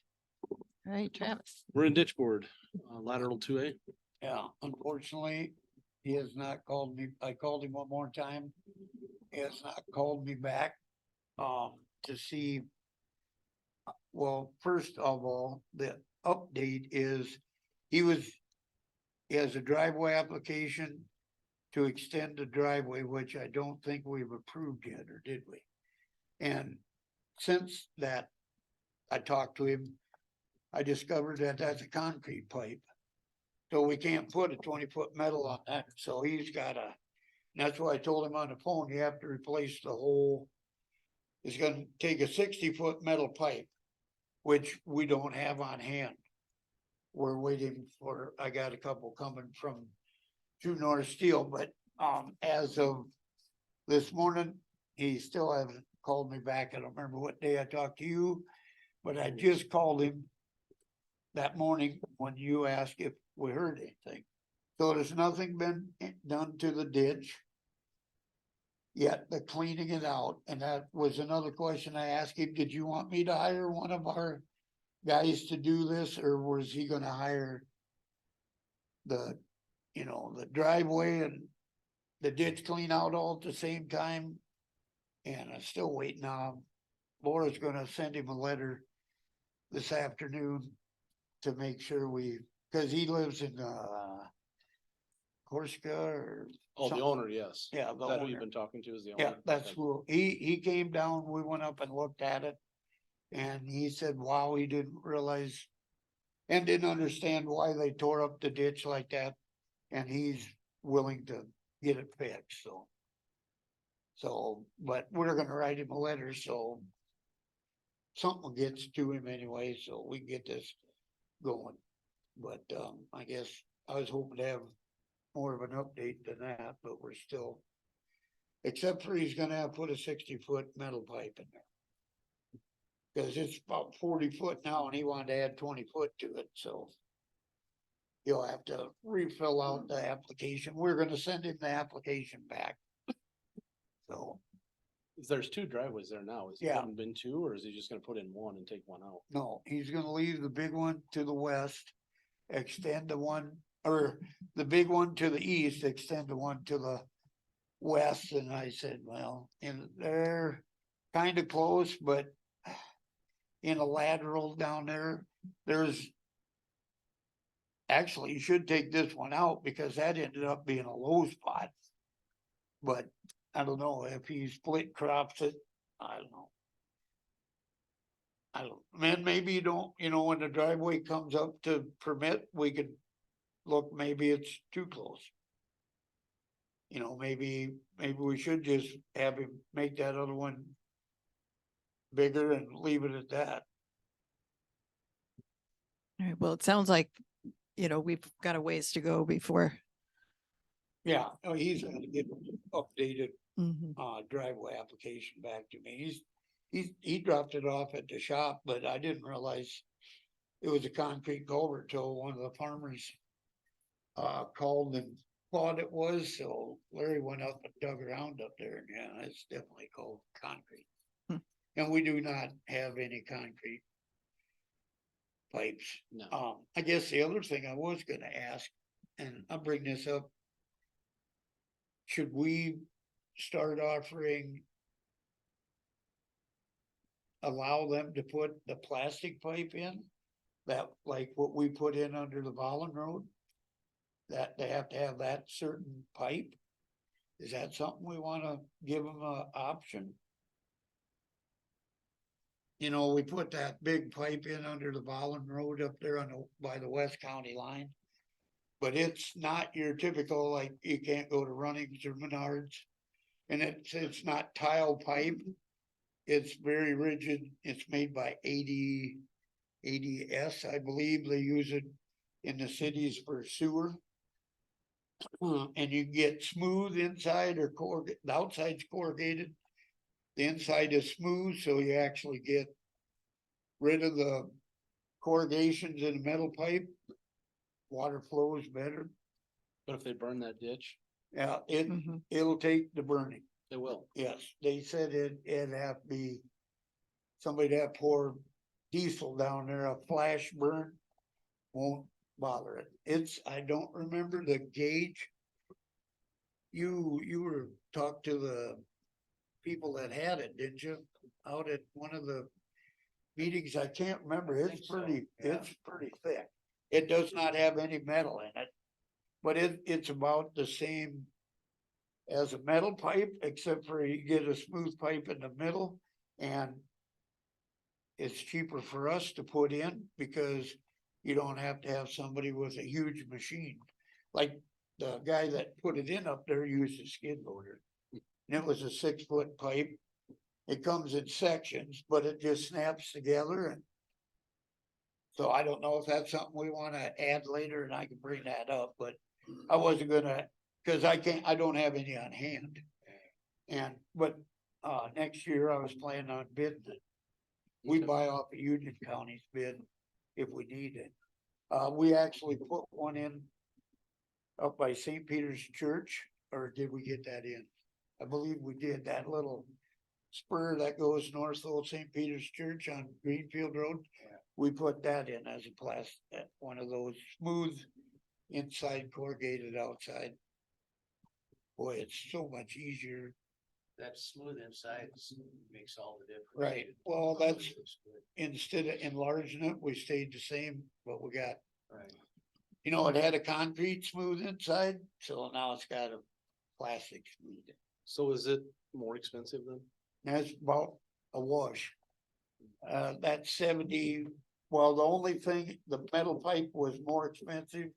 All right, Travis. we're in ditch board, lateral 2A. Yeah, unfortunately, he has not called me. I called him one more time. He has not called me back, to see. Well, first of all, the update is he has a driveway application to extend the driveway, which I don't think we've approved yet, or did we? And since that, I talked to him, I discovered that that's a concrete pipe. So we can't put a 20-foot metal on that, so he's gotta, and that's why I told him on the phone, you have to replace the whole. It's gonna take a 60-foot metal pipe, which we don't have on hand. We're waiting for, I got a couple coming from True North Steel, but, as of this morning, he still hasn't called me back. I don't remember what day I talked to you, but I just called him that morning when you asked if we heard anything. So there's nothing been done to the ditch yet, the cleaning it out. And that was another question I asked him. Did you want me to hire one of our guys to do this, or was he gonna hire the, the driveway and the ditch clean out all at the same time? And I'm still waiting on, Laura's gonna send him a letter this afternoon to make sure cause he lives in, Corsica or. Oh, the something. owner, yes. Yeah, Is the that who you've owner. been talking to is the owner? Yeah, that's Okay. who, he came down, we went up and looked at it. And he said, wow, he didn't realize and didn't understand why they tore up the ditch like that. And he's willing to get it fixed, so. So, but we're gonna write him a letter, so. Something gets to him anyway, so we can get this going. But, I guess I was hoping to have more of an update than that, but we're still. Except for he's gonna have to put a 60-foot metal pipe in there. Cause it's about 40 foot now and he wanted to add 20 foot to it, so. You'll have to refill out the application. We're gonna send him the application back. So, There's two driveways there now. Is it Yeah. hadn't been two, or is he just gonna put in one and take one out? no, he's gonna leave the big one to the west. Extend the one, or the big one to the east, extend the one to the west, and I said, well, and they're kind of close, but. In a lateral down there, there's. Actually, you should take this one out because that ended up being a low spot. But I don't know if he split crops it, I don't know. I don't, man, maybe you don't, when the driveway comes up to permit, we could look, maybe it's too close. Maybe we should just have him make that other one bigger and leave it at that. All right, well, it sounds like, we've got a ways to go before. Yeah, oh, he's gonna get updated Mhm. Driveway application back to me. He dropped it off at the shop, but I didn't realize. It was a concrete culvert till one of the farmers. Called and thought it was, so Larry went up and dug around up there, and yeah, it's definitely called concrete. Hmm. And we do not have any concrete. Pipes. No. I guess the other thing I was gonna ask, and I'll bring this up. Should we start offering? Allow them to put the plastic pipe in? That like what we put in under the Vollen Road? That they have to have that certain pipe? Is that something we wanna give them a option? We put that big pipe in under the Vollen Road up there by the West County line. But it's not your typical, like, you can't go to Runnings or Menards. And it's not tile pipe. It's very rigid. It's made by ADS, I believe they use it in the cities for sewer. And you get smooth inside or the outside's corrugated. The inside is smooth, so you actually get rid of the corrugations in the metal pipe. Water flows better. But if they burn that ditch, Yeah, Mhm. it'll take the burning. they will. Yes, they said it'd have to be. Somebody that pour diesel down there, a flash burn. Won't bother it. I don't remember the gauge. You were talked to the people that had it, didn't you? Out at one of the meetings, I can't remember. I think so, yeah. It's pretty thick. It does not have any metal in it. But it's about the same. As a metal pipe, except for you get a smooth pipe in the middle and. It's cheaper for us to put in because you don't have to have somebody with a huge machine. Like the guy that put it in up there used a skid loader. And it was a 6-foot pipe. It comes in sections, but it just snaps together and. So I don't know if that's something we wanna add later and I can bring that up, but I wasn't gonna, cause I don't have any on hand. But next year I was planning on bidding it. We Okay. buy off of Union County's bid if we need it. We actually put one in. Up by St. Peter's Church, or did we get that in? I believe we did, that little spur that goes north of Old St. Peter's Church on Greenfield Road. We put that in as a one of those smooth inside corrugated outside. Boy, it's so much easier. That smooth inside makes all the difference. Right, well, that's, Looks good. instead of enlarging it, we stayed the same, but we got. Right. It had a concrete smooth inside, so now it's got a plastic smooth. So is it more expensive then? That's about a wash. That 70 Well, the only thing, the metal pipe was more expensive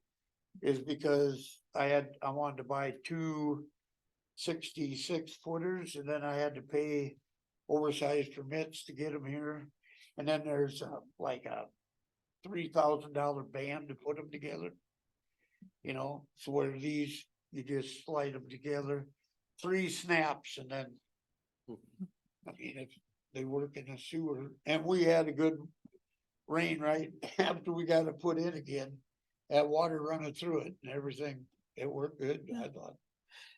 is because I wanted to buy two 66 footers and then I had to pay oversized permits to get them here. And then there's like a $3,000 band to put them together. You know, so where these, you just slide them together, 3 snaps and then. I mean, if they work in a sewer and we had a good rain right after we got it put in again. That water running through it and everything, it worked good, I thought.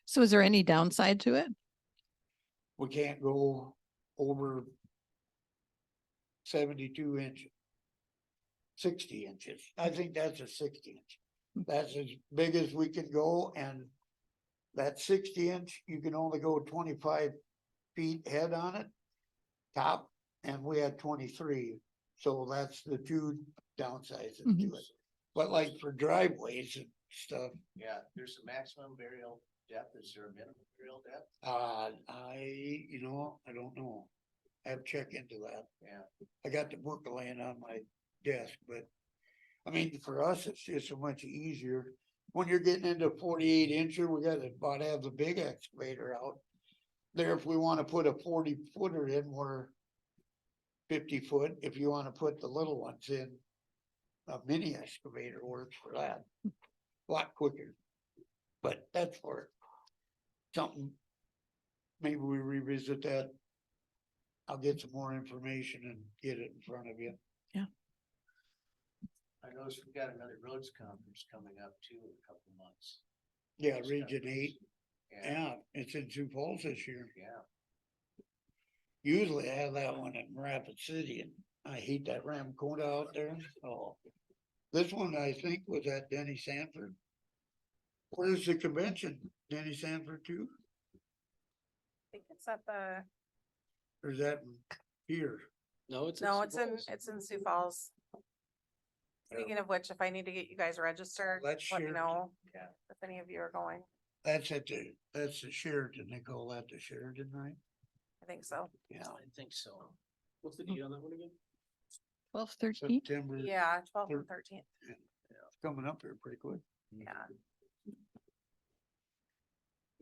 So is there any downside to it? We can't go over 72 inches. 60 inches, I think that's a 60 inch. That's as big as we can go and that 60 inch, you can only go 25 feet head on it. Top, and we had 23, so that's the two downsides to it. But like for driveways and stuff, Yeah, there's a maximum burial depth. Is there a minimum burial depth? I don't know. I have to check into that. Yeah. I got the book laying on my desk, but I mean, for us, it's just so much easier. When you're getting into 48 incher, we got to about have the big excavator out. There, if we want to put a 40 footer in, we're 50 foot. If you want to put the little ones in, a mini excavator works for that. A lot quicker. But that's for something. Maybe we revisit that. I'll get some more information and get it in front of you. I noticed we've got another roads conference coming up too in a couple months. Yeah, Region 8. Yeah, Yeah, it's in Sioux Falls this year. yeah. Usually I have that one in Rapid City and I hate that Ramcota out there. Oh, this one I think was at Denny Sanford. Where's the convention? Denny Sanford too? I think it's at the, Or is that here? No, it's. no, Sioux Falls. it's in Sioux Falls. Speaking of which, if I need to get you guys registered, Let's let me share. know Yeah. if any of you are going. That's that's the Sheraton. They call that the Sheraton, right? I think so. Yeah. I think so. What's the date on that one again? 12, 13? September, Yeah, 12th and Thir- 13th. it's coming up here pretty quick. Yeah.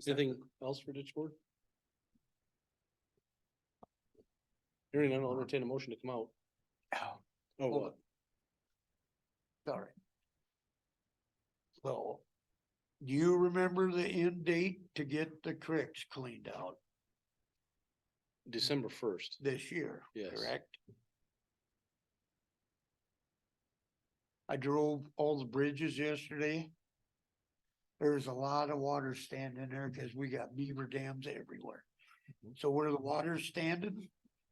Anything else for ditch board? Hearing none, I'll entertain a motion to come out. Ow. Oh, Hold what? on. Sorry. So, do you remember the end date to get the creeks cleaned out December 1st. this year? Yes. Correct? I drove all the bridges yesterday. There's a lot of water standing there because we got beaver dams everywhere. So where the water's standing,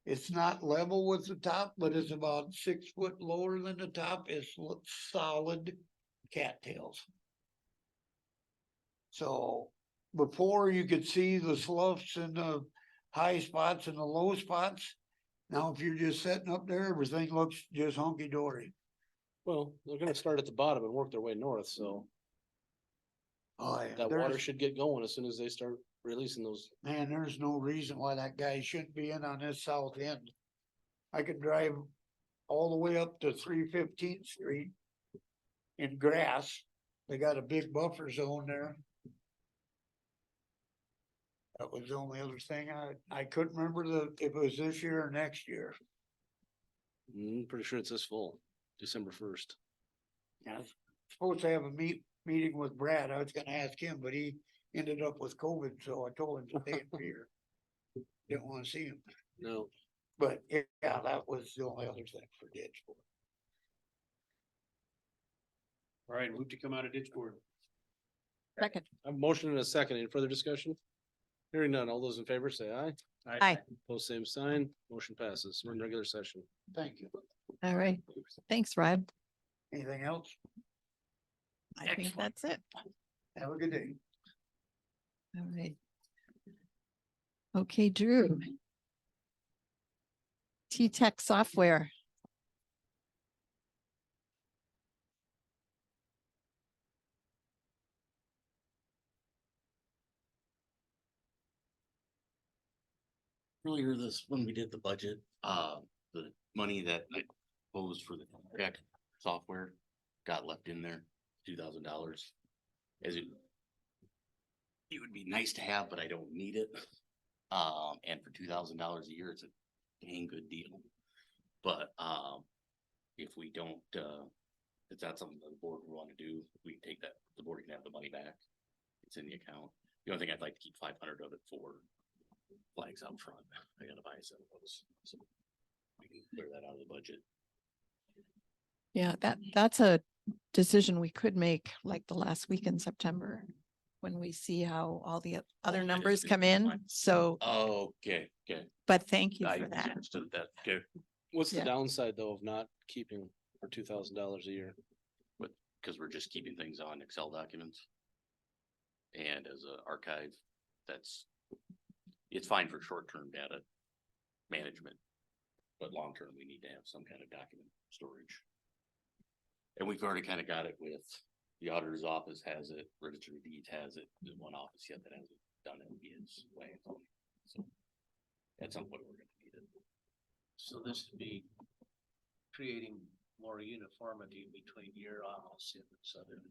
it's not level with the top, but it's about 6 foot lower than the top. It's solid cattails. So before you could see the sloughs and the high spots and the low spots. Now, if you're just sitting up there, everything looks just hunky dory. Well, they're gonna start at the bottom and work their way north, so Oh, yeah. that water There's- should get going as soon as they start releasing those. Man, there's no reason why that guy shouldn't be in on this south end. I could drive all the way up to 315th Street in grass. They got a big buffer zone there. That was the only other thing I couldn't remember if it was this year or next year. Pretty sure it's this fall, December 1st. I was supposed to have a meeting with Brad. I was gonna ask him, but he ended up with COVID, so I told him to stay in here. Didn't wanna see him. No, But yeah, that was the only other thing for ditch board. All right, move to come out of ditch board. Second. a motion and a second. Any further discussion? Hearing none. All those in favor say aye. Aye. Post same sign. Motion passes. We're in regular session. Thank you. All right. Thanks, Rod. Anything else? I think Excellent. that's it. Have a good day. All right. Okay, Drew. T-Tech software. Earlier this, when we did the budget, the money that I proposed for the Jack software got left in there, $2,000. As it would be nice to have, but I don't need it. And for $2,000 a year, it's a dang good deal. But, if we don't, if that's something that the board would want to do, we can take that, the board can have the money back. It's in the account. The only thing I'd like to keep 500 of it for flags out front. I gotta buy some of those, so we can clear that out of the budget. Yeah, that's a decision we could make like the last week in September when we see how all the other Oh, numbers just come in. fine. So, Okay, but thank you I for that. understood that, okay. What's the Yeah. downside though of not keeping for $2,000 a year? Because we're just keeping things on Excel documents. And as a archive, it's fine for short-term data management. But long-term, we need to have some kind of document storage. And we've already kind of got it with, the auditor's office has it, Register of Deeds has it, there's one office yet that hasn't done it, is Wayne. So at some point, we're gonna need it. So this would be creating more uniformity between your office and Southern.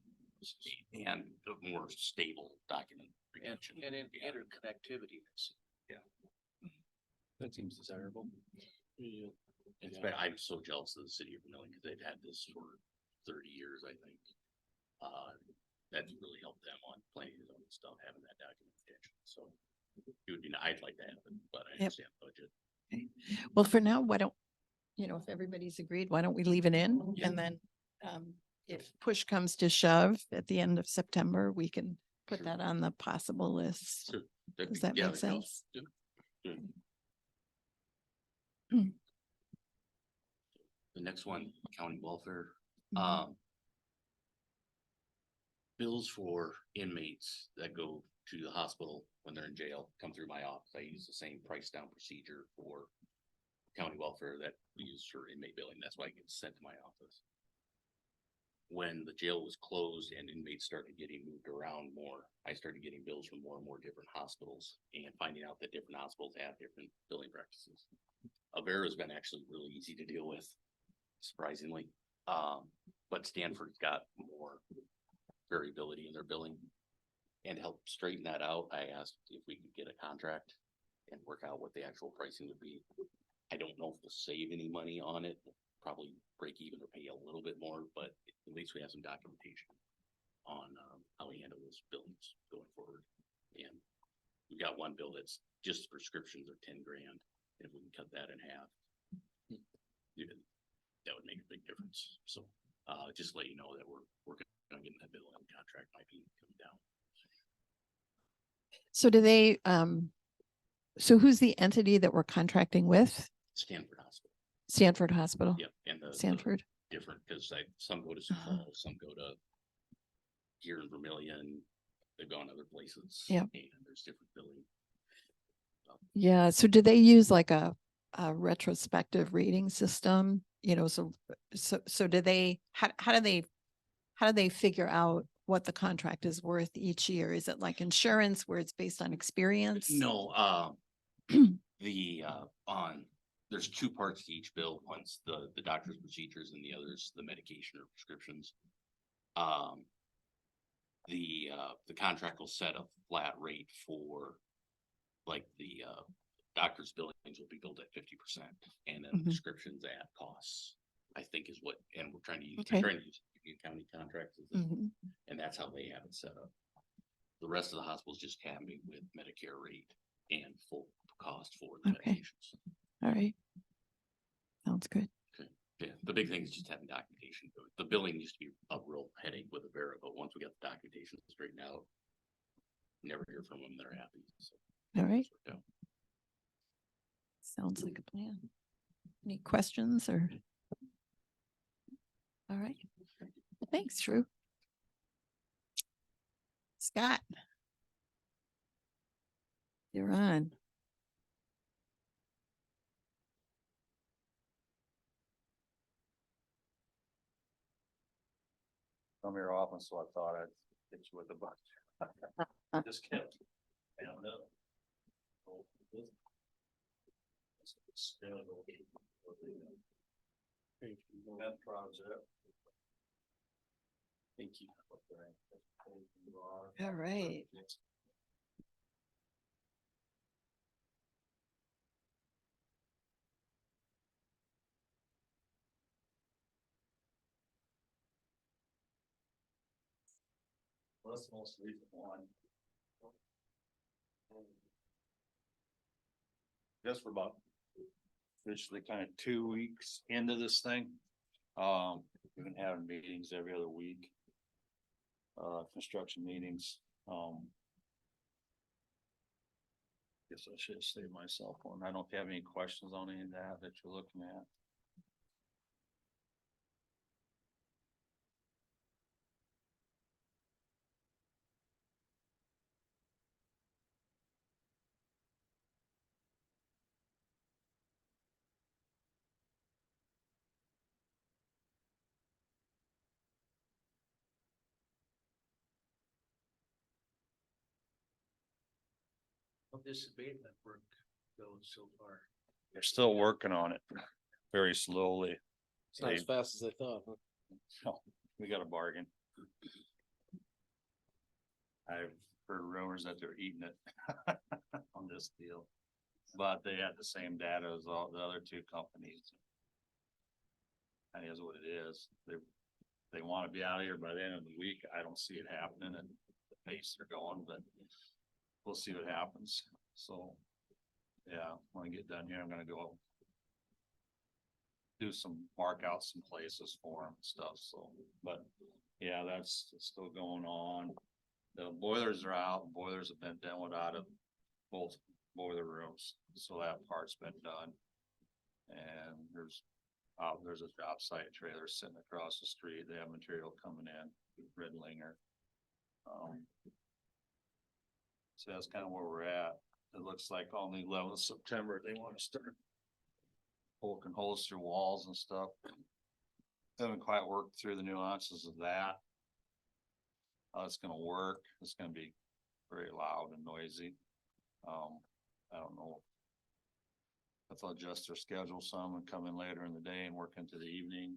And a more stable document. And, retention. and in Yeah. interconnectivity. That seems desirable. Yeah. It's been, I'm so jealous of the city of Vermillion because they've had this for 30 years, I think. That's really helped them on planning his own stuff, having that document retention. So it would be, I'd like to have it, but I Yep. understand budget. Well, for now, why don't, if everybody's agreed, why don't we leave it in? Yeah. And then, if push comes to shove at the end of September, we can put Sure. that on the possible list. Sure. That'd Does be- that yeah, make that goes. sense? Yeah. Good. Mm. The next one, county welfare, Mhm. bills for inmates that go to the hospital when they're in jail come through my office. I use the same price down procedure for county welfare that we use for inmate billing. That's why it gets sent to my office. When the jail was closed and inmates started getting moved around more, I started getting bills from more and more different hospitals and finding out that different hospitals have different billing practices. Avera's been actually really easy to deal with, surprisingly. But Stanford's got more variability in their billing. And to help straighten that out, I asked if we could get a contract and work out what the actual pricing would be. I don't know if we'll save any money on it, probably break even or pay a little bit more, but at least we have some documentation on how we handle those billings going forward. And we've got one bill that's just prescriptions are 10 grand. If we can cut that in half, that would make a big difference. So just let you know that we're working on getting that bill and contract might be coming down. So do they, so who's the entity that we're contracting with? Stanford Hospital. Stanford Hospital? Yep. And the Stanford? different, because some go to Sioux Uh-huh. Falls, some go to here in Vermillion, they've gone other places. Yep. And there's different billing. Yeah, so do they use like a retrospective rating system? So do they, how do they figure out what the contract is worth each year? Is it like insurance where it's based on experience? No, there's two parts to each bill. One's the doctor's procedures and the other's the medication or prescriptions. The contract will set a flat rate for like the doctor's billings will be billed at 50% and then Mhm. prescriptions at costs, I think is what, and we're trying to use, Okay. Union County contracts as the- Mhm. and that's how they have it set up. The rest of the hospitals just have me with Medicare rate and full cost for the Okay. medications. All right. Sounds good. Yeah, the big thing is just having documentation. The billing used to be a real headache with Avera, but once we got the documentation straightened out, never hear from them, they're happy. So, All right. yeah. Sounds like a plan. Any questions or? All right. Thanks, Drew. Scott. You're on. Come here often, so I thought I'd hit you with a bunch. Just kidding. I don't know. That project. Thank you. All right. Well, that's the most recent one. Guess we're about officially kind of 2 weeks into this thing. We've been having meetings every other week. Construction meetings, Guess I should save my cell phone. I don't have any questions on any of that you're looking at. How this abatement work goes so far? They're still working on it very slowly. It's not as fast as I thought, huh? So, we got a bargain. I've heard rumors that they're eating it on this deal. But they had the same data as all the other two companies. That is what it is. They want to be out of here by the end of the week. I don't see it happening at the pace they're going, but we'll see what happens. So, yeah, when I get done here, I'm gonna go do mark out some places for them and stuff, so, but, yeah, that's still going on. The boilers are out, boilers have been demoed out of both boiler rooms, so that part's been done. And there's a job site trailer sitting across the street, they have material coming in, Redlinger. So that's kind of where we're at. It looks like on the 11th of September, they want to start poking holes through walls and stuff. Haven't quite worked through the nuances of that. How it's gonna work, it's gonna be very loud and noisy. I don't know. If they'll adjust their schedule some and come in later in the day and work into the evening.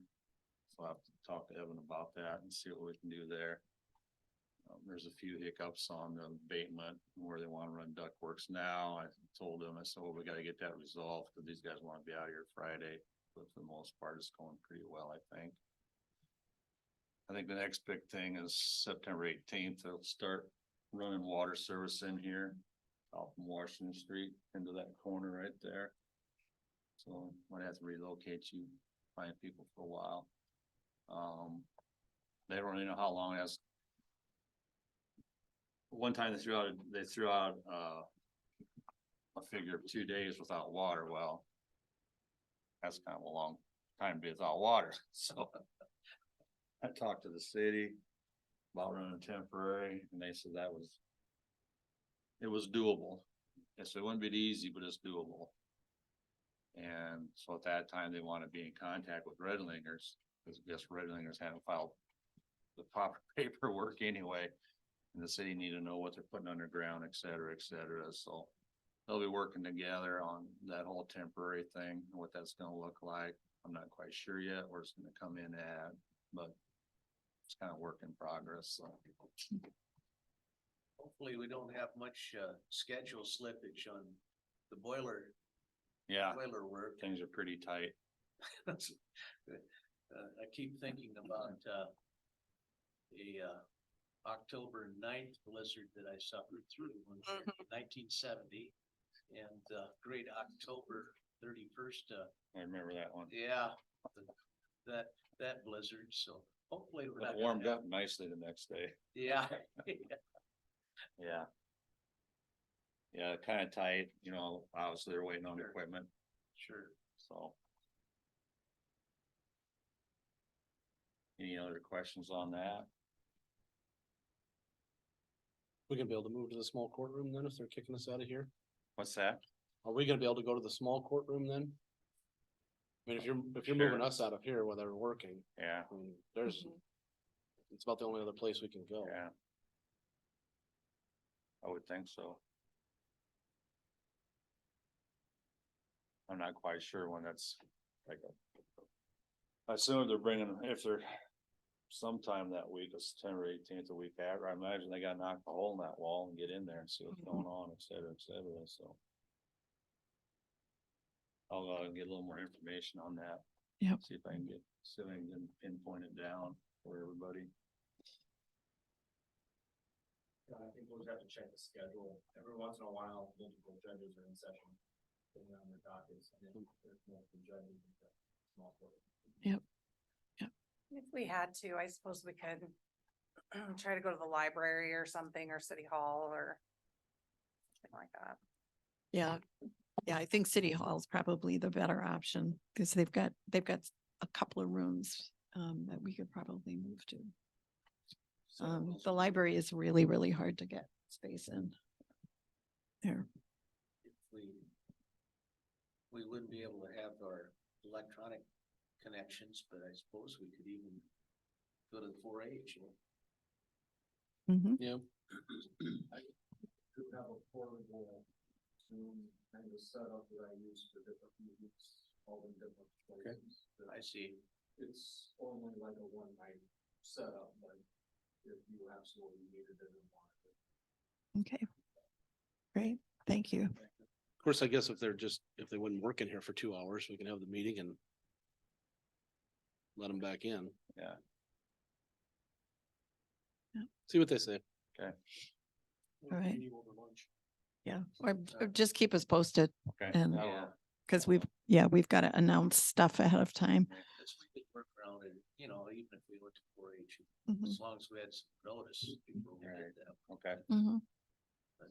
So I'll have to talk to Evan about that and see what we can do there. There's a few hiccups on the abatement where they want to run ductworks now. I told them, I said, well, we gotta get that resolved because these guys want to be out here Friday. But for the most part, it's going pretty well, I think. I think the next big thing is September 18th, they'll start running water service in here. Out from Washington Street into that corner right there. So might have to relocate you, find people for a while. They don't really know how long that's. One time they threw out a figure of 2 days without water. Well, that's kind of a long time to be without water. So I talked to the city about running temporary, and they said it was doable. Yes, it wouldn't be easy, but it's doable. And so at that time, they want to be in contact with Redlingers, because I guess Redlingers hadn't filed the proper paperwork anyway. And the city need to know what they're putting underground, et cetera, et cetera. So they'll be working together on that whole temporary thing, and what that's gonna look like. I'm not quite sure yet where it's gonna come in at, but it's kind of work in progress, so. Hopefully, we don't have much schedule slippage on the boiler Yeah, work. things are pretty tight. I keep thinking about a October 9th blizzard that I suffered through in 1970, and great October 31st. I remember that one. Yeah, that blizzard. So hopefully we're not It gonna warmed have- up nicely the next day. Yeah. Yeah. Yeah, kind of tight, obviously they're waiting on Sure. equipment, Sure. so. Any other questions on that? We gonna be able to move to the small courtroom then if they're kicking us out of here? What's that? Are we gonna be able to go to the small courtroom then? I mean, if you're moving Sure. us out of here while they're working, Yeah, I mean, it's about the only other place we can go. yeah. I would think so. I'm not quite sure when that's like I assume they're bringing, if they're sometime that week, it's 10 or 18th, a week after, I imagine they gotta knock a hole in that wall and get in there and see what's going on, et cetera, so. I'll get a little more information on that. Yep. See if I can pinpoint it down for everybody. I think we'll just have to check the schedule. Every once in a while, multiple judges are in session. Putting on their dockets and then there's multiple judges. Small court. If we had to, I suppose we could try to go to the library or something, or city hall or something like that. Yeah, I think City Hall is probably the better option because they've got a couple of rooms that we could probably move to. The library is really, really hard to get space in. There. We wouldn't be able to have our electronic connections, but I suppose we could even go to the 4-H. Mhm. Yeah. Do have a portable Zoom kind of setup that I use for different meetings, all in different places. I see. It's only like a one night setup, but if you absolutely needed it and wanted it. Okay. Great, thank you. Of course, I guess if they wouldn't work in here for 2 hours, we can have the meeting and let them back in. Yeah. See what they say. Okay. All right. Yeah, or just keep us posted Okay. and Yeah. because we've got to announce stuff ahead of time. This we could work around it, you know, even if we went to 4-H, Mhm. as long as we had some notice before we did that. Okay. Mhm. But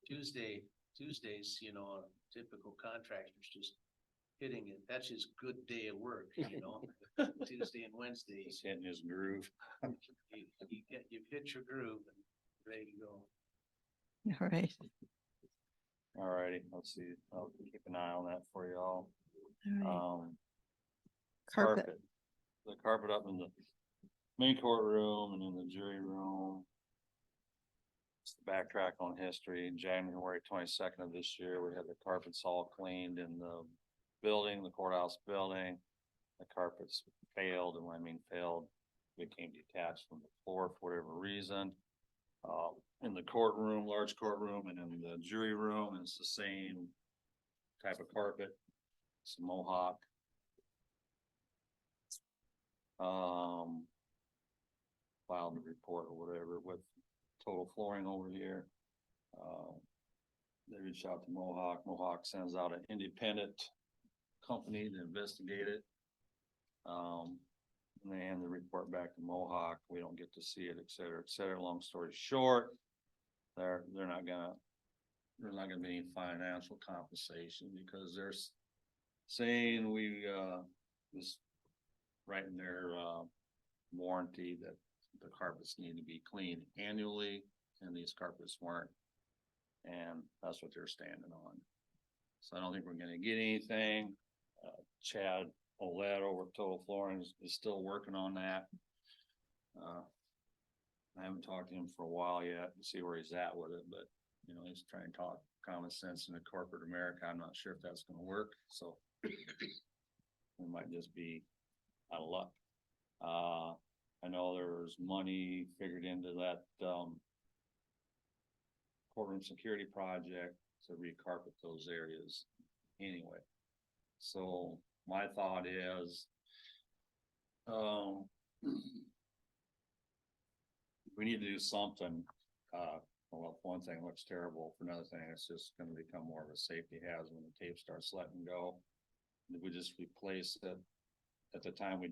Tuesdays, you know, typical contractors just hitting it. That's his good day of work, you know. Tuesday and Wednesday, He's hitting his groove. you've hit your groove and ready to go. All right. Alrighty, let's see, I'll keep an eye on that for y'all. All right. Carpet. The carpet up in the main courtroom and in the jury room. Just to backtrack on history, January 22nd of this year, we had the carpets all cleaned in the building, the courthouse building. The carpets failed, and when I mean failed, became detached from the floor for whatever reason. In the courtroom, large courtroom, and in the jury room, it's the same type of carpet. It's Mohawk. Filed the report or whatever with total flooring over here. They reached out to Mohawk. Mohawk sends out an independent company to investigate it. And they hand the report back to Mohawk. We don't get to see it, et cetera, et cetera. Long story short, they're not gonna be any financial compensation because they're saying we was right in their warranty that the carpets need to be cleaned annually, and these carpets weren't. And that's what they're standing on. So I don't think we're gonna get anything. Chad Olet over at Total Flooring is still working on that. I haven't talked to him for a while yet to see where he's at with it, but you know, he's trying to talk common sense into corporate America. I'm not sure if that's gonna work, so it might just be out of luck. I know there's money figured into that courtroom security project to recarpet those areas anyway. So my thought is, we need to do something. Well, one thing looks terrible. For another thing, it's just gonna become more of a safety hazard when the tape starts letting go. We just replace it at the time we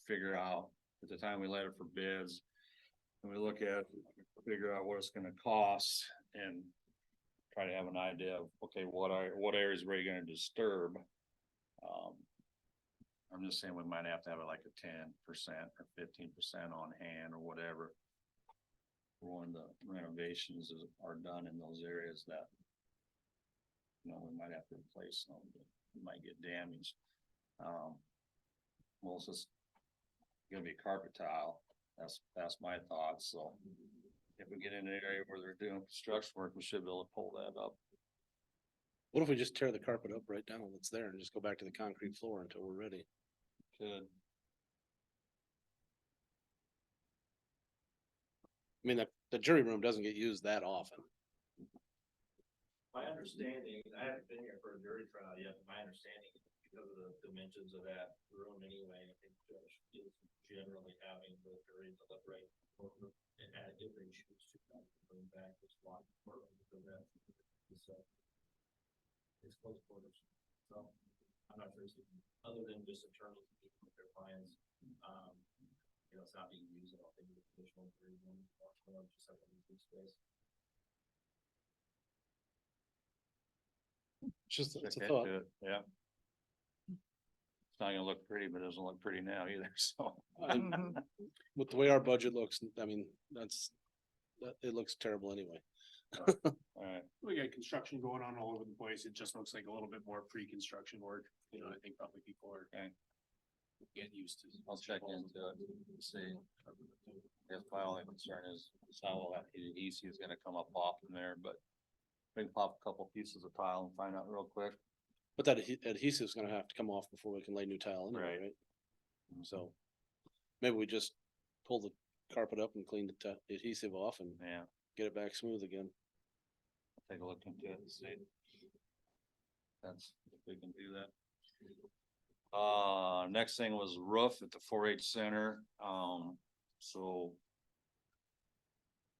figure out, at the time we let it for bids. And we look at, figure out what it's gonna cost and try to have an idea of, okay, what areas are we gonna disturb? I'm just saying we might have to have like a 10% or 15% on hand or whatever. When the renovations are done in those areas that, you know, we might have to replace some, we might get damaged. Most is gonna be carpet tile. That's my thoughts. So if we get in an area where they're doing construction work, we should be able to pull that up. What if we just tear the carpet up right down that's there and just go back to the concrete floor until we're ready? Could. I mean, the jury room doesn't get used that often. My understanding, I haven't been here for a jury trial yet, but my understanding is because of the dimensions of that room anyway, I think the judge is generally having the jury deliberate. And if they choose to bring back this one, or so that is, it's close quarters. So I'm not sure, other than just attorneys meeting with their clients, you know, it's not being used at all, maybe additional jury room, or just like a meeting space. It's just, it's a Check thought. into it, yeah. It's not gonna look pretty, but it doesn't look pretty now either, so. Mhm. With the way our budget looks, I mean, it looks terrible anyway. Alright, We got construction going on all over the place. It just looks like a little bit more pre-construction work. You know, I think probably people are Okay. getting used to. I'll check into it and see. If my only concern is how well that adhesive is gonna come up off in there, but we can pop a couple pieces of tile and find out real quick. But that adhesive's gonna have to come off before we can lay new tile anyway, Right. right? So maybe we just pull the carpet up and clean the adhesive off and Yeah, get it back smooth again. I'll take a look into it and see. That's, if we can do that. Next thing was roof at the 4-H center, so.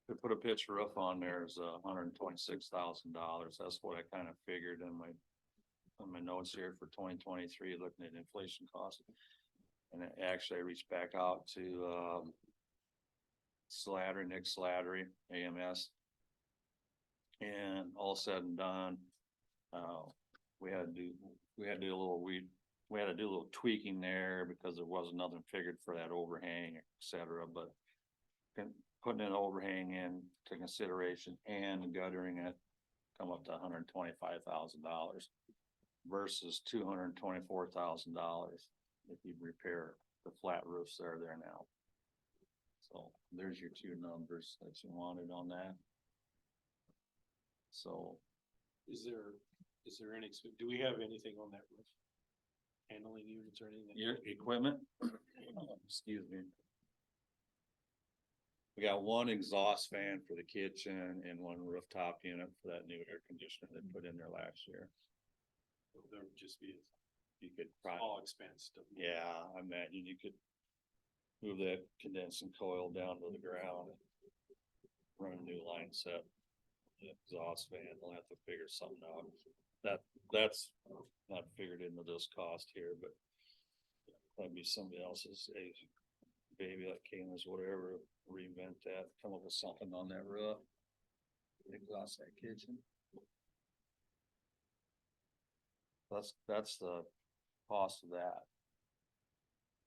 To put a pitch roof on there is $126,000. That's what I kind of figured in my notes here for 2023, looking at inflation costs. And it actually I reached back out to, Nick Slattery, AMS. And all said and done, we had to do a little tweaking there because there wasn't nothing figured for that overhang, et cetera, but putting an overhang in to consideration and guttering it come up to $125,000 versus $224,000 if you repair the flat roofs that are there now. So there's your two numbers that you wanted on that. So Is there any, do we have anything on that roof? Handling units or anything? your equipment, excuse me. We got one exhaust fan for the kitchen and one rooftop unit for that new air conditioner they put in there last year. There would just be You could a probably, small expense to. yeah, I imagine you could move that condensing coil down to the ground. Run a new line set. The exhaust fan, they'll have to figure something out. That's not figured into this cost here, but. That'd be somebody else's, a baby like Kana's, whatever, reinvent that, come up with something on that roof. Exhaust that kitchen. That's the cost of that.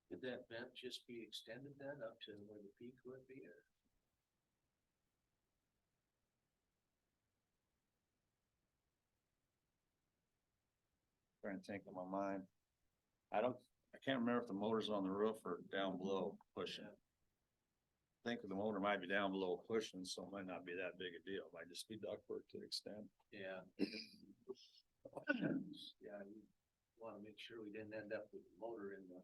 Could that vent just be extended then up to where the peak would be, or? Trying to think of my mind. I can't remember if the motor's on the roof or down below pushing. I think the motor might be down below pushing, so it might not be that big a deal. It might just be ductwork to extend. Yeah. Yeah, you wanna make sure we didn't end up with the motor in the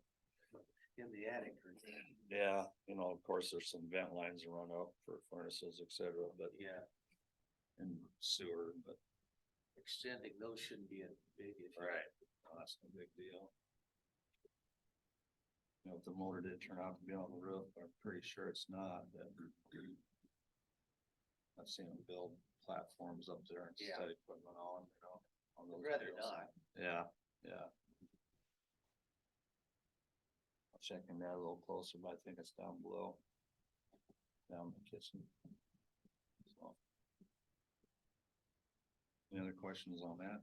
attic or anything. Yeah, you know, of course, there's some vent lines that run up for furnaces, et cetera, but Yeah, and sewer, but. extending those shouldn't be a big issue. Right. That's no big deal. You know, if the motor did turn out to be on the roof, I'm pretty sure it's not, but. I've seen them build platforms up there and Yeah. set equipment on, you know. On those I'd rather deals. not. Yeah, yeah. I'll check in that a little closer, but I think it's down below. Down in the kitchen. So. Any other questions on that?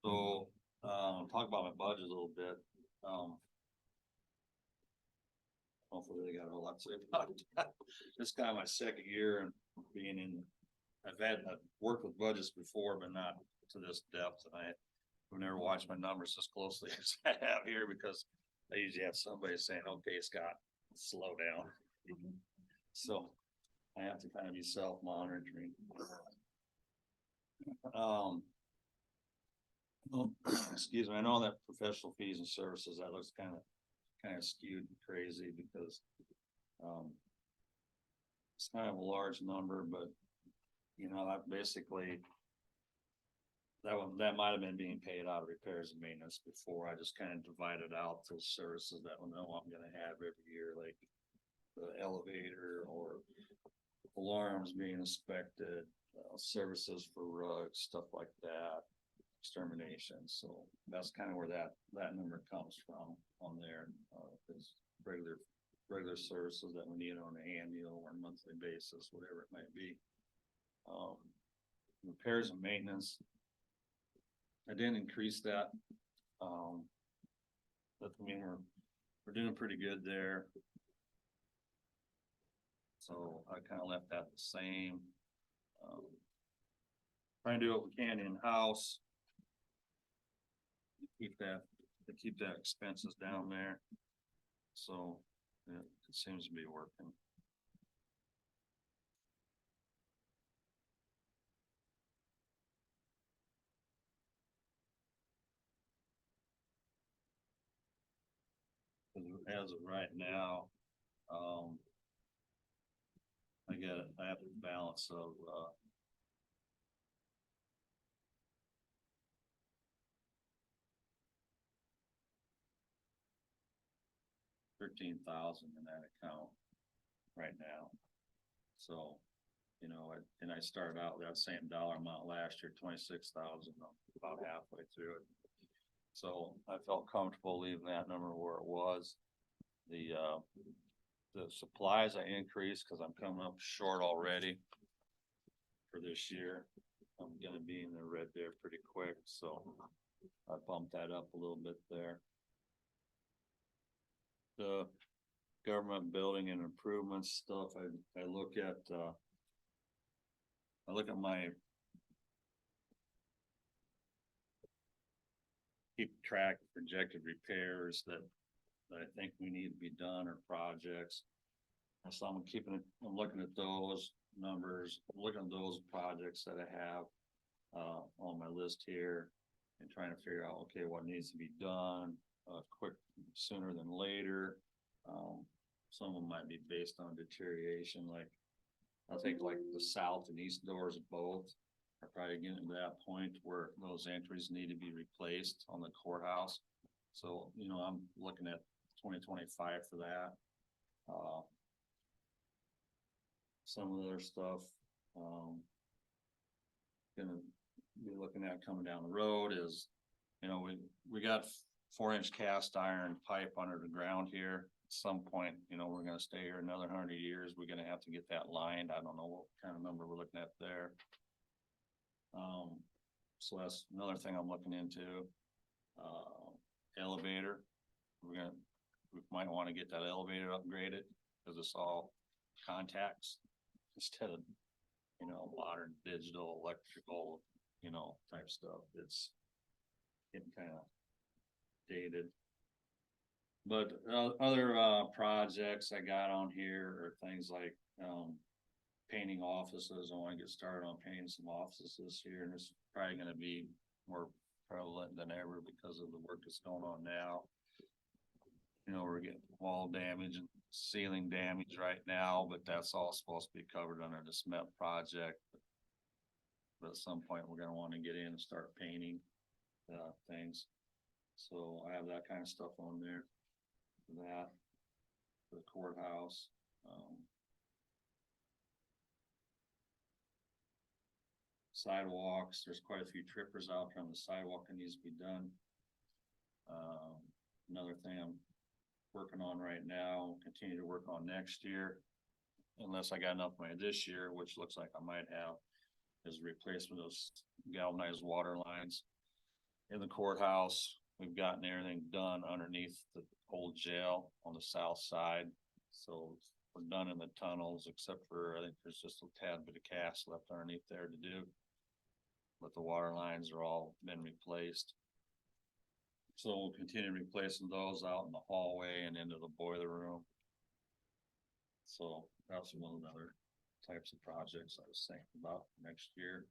So, talk about my budget a little bit, hopefully they got a lot to say about it. This kind of my second year and being in, I've worked with budgets before, but not to this depth, and I've never watched my numbers as closely as I have here, because I usually have somebody saying, okay, Scott, slow down. So I have to kind of be self-monitoring. Well, excuse me, I know that professional fees and services, that looks kind of skewed and crazy because, it's kind of a large number, but, you know, that basically, that might have been being paid out of repairs and maintenance before. I just kind of divided out those services that I know I'm gonna have every year, like the elevator or alarms being inspected, services for rugs, stuff like that, extermination. So that's kind of where that number comes from on there. Is regular services that we need on an annual or monthly basis, whatever it might be. Repairs and maintenance. I didn't increase that. But I mean, we're doing pretty good there. So I kind of left that the same. Trying to do what we can in-house. Keep that expenses down there. So yeah, it seems to be working. As of right now, I have a balance of, $13,000 in that account right now. So, you know, and I started out that same dollar amount last year, 26,000, about halfway through it. So I felt comfortable leaving that number where it was. The supplies I increased because I'm coming up short already for this year. I'm gonna be in the red there pretty quick, so I bumped that up a little bit there. The government building and improvements stuff, I look at my keep track of projected repairs that I think we need to be done or projects. So I'm looking at those numbers, looking at those projects that I have on my list here and trying to figure out, okay, what needs to be done sooner than later. Some of them might be based on deterioration, like I think like the south and east doors both are probably getting to that point where those entries need to be replaced on the courthouse. So, you know, I'm looking at 2025 for that. Some of the other stuff, gonna be looking at coming down the road is, you know, we got 4-inch cast iron pipe under the ground here. At some point, you know, we're gonna stay here another 100 years. We're gonna have to get that lined. I don't know what kind of number we're looking at there. So that's another thing I'm looking into. Elevator. We might want to get that elevator upgraded because it's all contacts instead of, you know, modern digital electrical, you know, type stuff. It's getting kind of dated. But other projects I got on here are things like painting offices. I want to get started on painting some offices this year, and it's probably going to be more prevalent than ever because of the work that's going on now. You know, we're getting wall damage and ceiling damage right now, but that's all supposed to be covered under the SMEP project. But at some point, we're gonna want to get in and start painting things. So I have that kind of stuff on there for that, for the courthouse. Sidewalks, there's quite a few trippers out there on the sidewalk that needs to be done. Another thing I'm working on right now, continue to work on next year, unless I got enough money this year, which looks like I might have, is replacement of those galvanized water lines in the courthouse. We've gotten everything done underneath the old jail on the south side, so we're done in the tunnels, except for I think there's just a tad bit of cast left underneath there to do. But the water lines are all been replaced. So we'll continue replacing those out in the hallway and into the boiler room. So that's one of the other types of projects I was thinking about next year.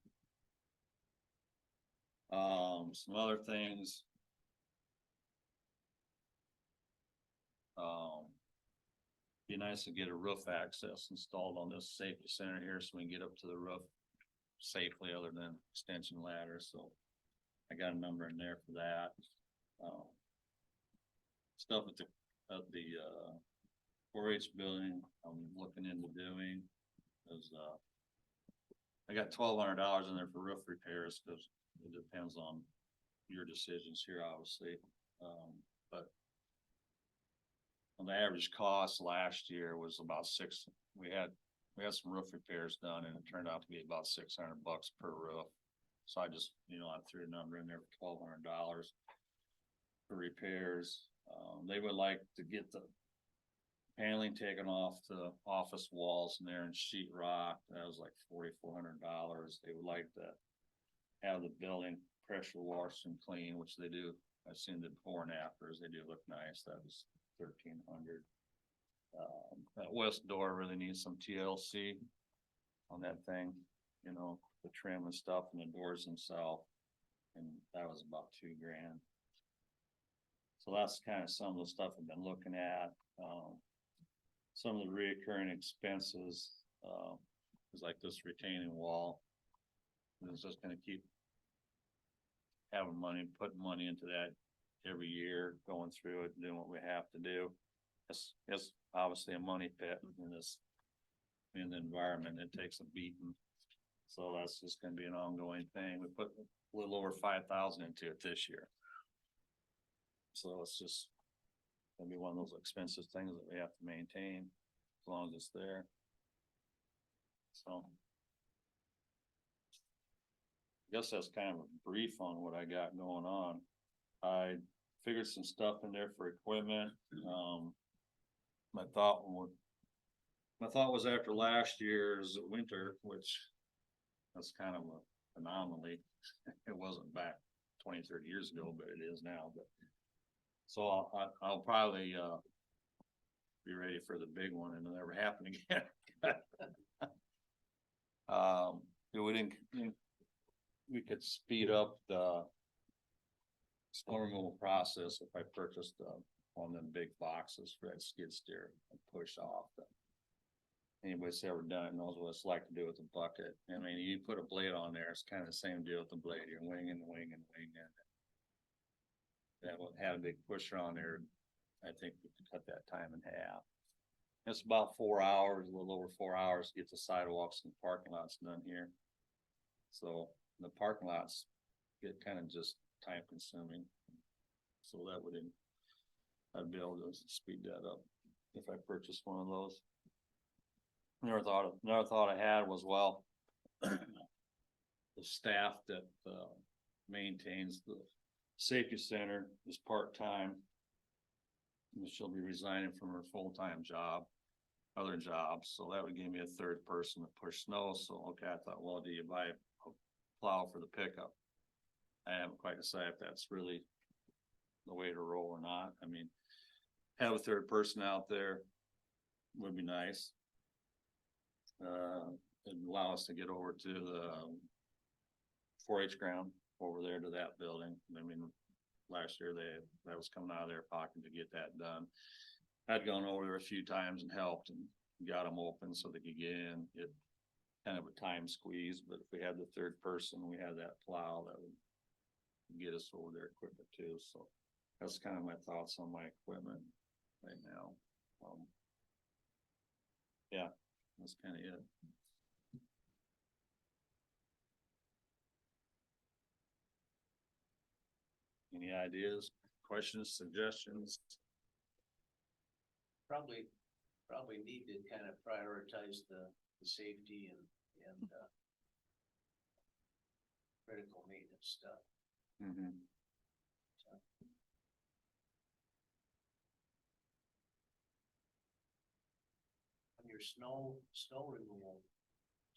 Some other things. Be nice to get a roof access installed on this safety center here so we can get up to the roof safely other than extension ladder, so I got a number in there for that. Stuff at the 4-H building, I'm looking into doing is, I got $1,200 in there for roof repairs, cause it depends on your decisions here, obviously. But on the average cost last year was about we had some roof repairs done and it turned out to be about $600 per roof. So I just, I threw a number in there for $1,200 for repairs. They would like to get the paneling taken off the office walls in there and sheet rock. That was like $4,400. They would like to have the building pressure washed and clean, which they do. I've seen the before and afters. They do look nice. That was $1,300. That west door really needs some TLC on that thing, the trim and stuff and the doors themselves. And that was about $2,000. So that's kind of some of the stuff I've been looking at. Some of the reoccurring expenses, is like this retaining wall. It's just gonna keep having money, putting money into that every year, going through it, doing what we have to do. It's obviously a money pit in the environment. It takes a beating. So that's just gonna be an ongoing thing. We put a little over 5,000 into it this year. So it's just gonna be one of those expensive things that we have to maintain as long as it's there. So. I guess that's kind of a brief on what I got going on. I figured some stuff in there for equipment. My thought was after last year's winter, which that's kind of an anomaly. It wasn't back 20, 30 years ago, but it is now. But so I'll probably be ready for the big one and it'll never happen again. We could speed up the snow removal process if I purchased one of them big boxes for that skid steer and push off. Anybody that's ever done it knows what it's like to do with a bucket. I mean, you put a blade on there, it's kind of the same deal with the blade. You're winging and winging and winging. That would have a big pusher on there. I think we could cut that time in half. It's about 4 hours, a little over 4 hours to get the sidewalks and parking lots done here. So the parking lots get kind of just time consuming. So that would, I'd be able to speed that up if I purchased one of those. Another thought I had was, well, the staff that maintains the safety center is part-time. She'll be resigning from her full-time job, other jobs, so that would give me a third person to push snow. So okay, I thought, well, do you buy a plow for the pickup? I haven't quite decided if that's really the way to roll or not. I mean, have a third person out there would be nice. It'd allow us to get over to the 4-H ground over there to that building. I mean, last year that was coming out of their pocket to get that done. I'd gone over there a few times and helped and got them open so they could get in. It kind of a time squeeze, but if we had the third person, we had that plow that would get us over there quicker too. So that's kind of my thoughts on my equipment right now. Yeah, that's kind of it. Any ideas, questions, suggestions? Probably need to kind of prioritize the safety and critical maintenance stuff. Mm-hmm. On your snow removal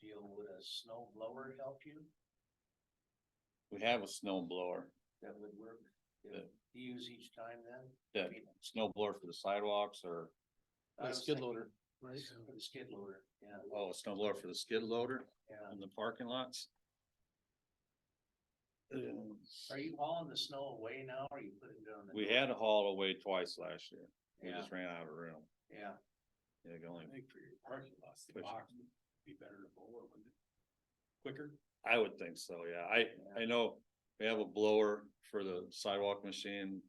deal, would a snow blower help you? We have a snow blower. That would work? Yeah. You use each time then? Yeah, snow blower for the sidewalks or, I was skid thinking loader, right? For the skid loader, yeah. oh, a snow blower for the skid loader Yeah. in the parking lots? Are you hauling the snow away now, or are you putting it on the? We had to haul away twice last year. We Yeah. just ran out of room. Yeah, Yeah, you only, think for your parking lots, the box would be better to blow, wouldn't it? Quicker? I would think so, yeah. I know we have a blower for the sidewalk machine,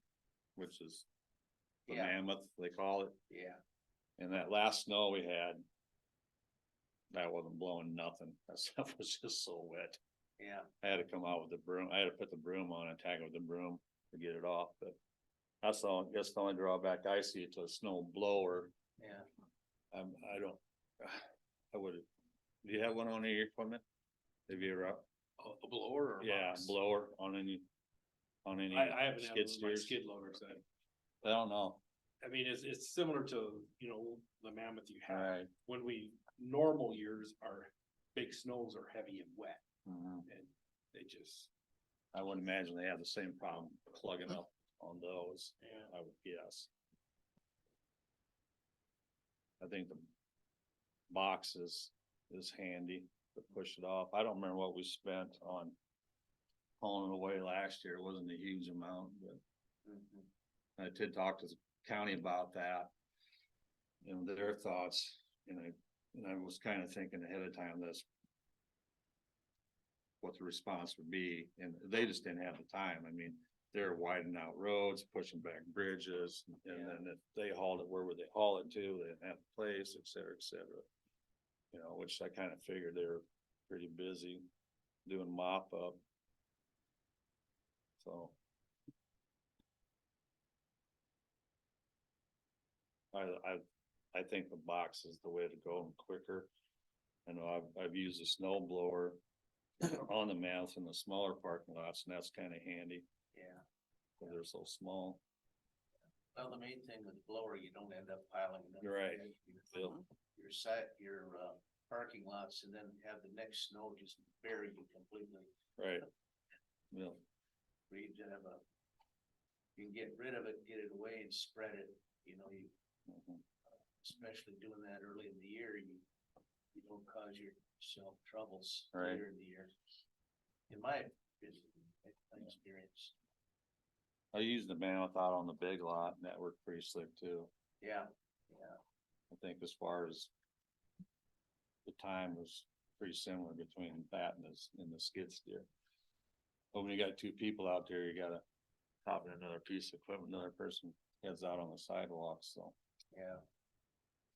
which is the Yeah. mammoth, they call it. yeah, And that last snow we had, that wasn't blowing nothing. That stuff was just so wet. yeah, I had to come out with the broom. I had to put the broom on and tag it with the broom to get it off, but that's all, that's the only drawback I see to a snow blower. yeah. I don't, I would, do you have one on your equipment? Have you ever, A blower or a yeah, box? blower on any I haven't had skid one with my steers? skid loader, so I don't know. I mean, it's similar to, you know, the mammoth you have. Alright. When normal years, our big snows are heavy and wet, Mhm. and they just, I would imagine they have the same problem plugging up on those, yeah. I would guess. I think the box is handy to push it off. I don't remember what we spent on hauling it away last year. It wasn't a huge amount, but Mhm. I did talk to the county about that. And their thoughts, and I was kind of thinking ahead of time this. What the response would be, and they just didn't have the time. I mean, they're widening out roads, pushing back bridges, and then if they hauled it, where would they haul it to? They didn't have a place, et cetera, et cetera. You know, which I kind of figured they were pretty busy doing mop up. So. I think the box is the way to go and quicker. I know I've used a snow blower on the mouth in the smaller parking lots, and that's kind of handy, Yeah. because they're so small. Well, the main thing with the blower, you don't end up piling it up. You're right. Your parking lots, and then have the next snow just bury you completely. Right. Yeah, Where you just have you can get rid of it, get it away and spread it, you know, mhm. especially doing that early in the year, you don't cause yourself troubles Right. later in the year. In my experience, I used the mammoth out on the big lot, and that worked pretty slick too. yeah, yeah, I think as far as the time was pretty similar between that and the skid steer. But when you got two people out there, you gotta hop in another piece of equipment, another person heads out on the sidewalk, so. yeah.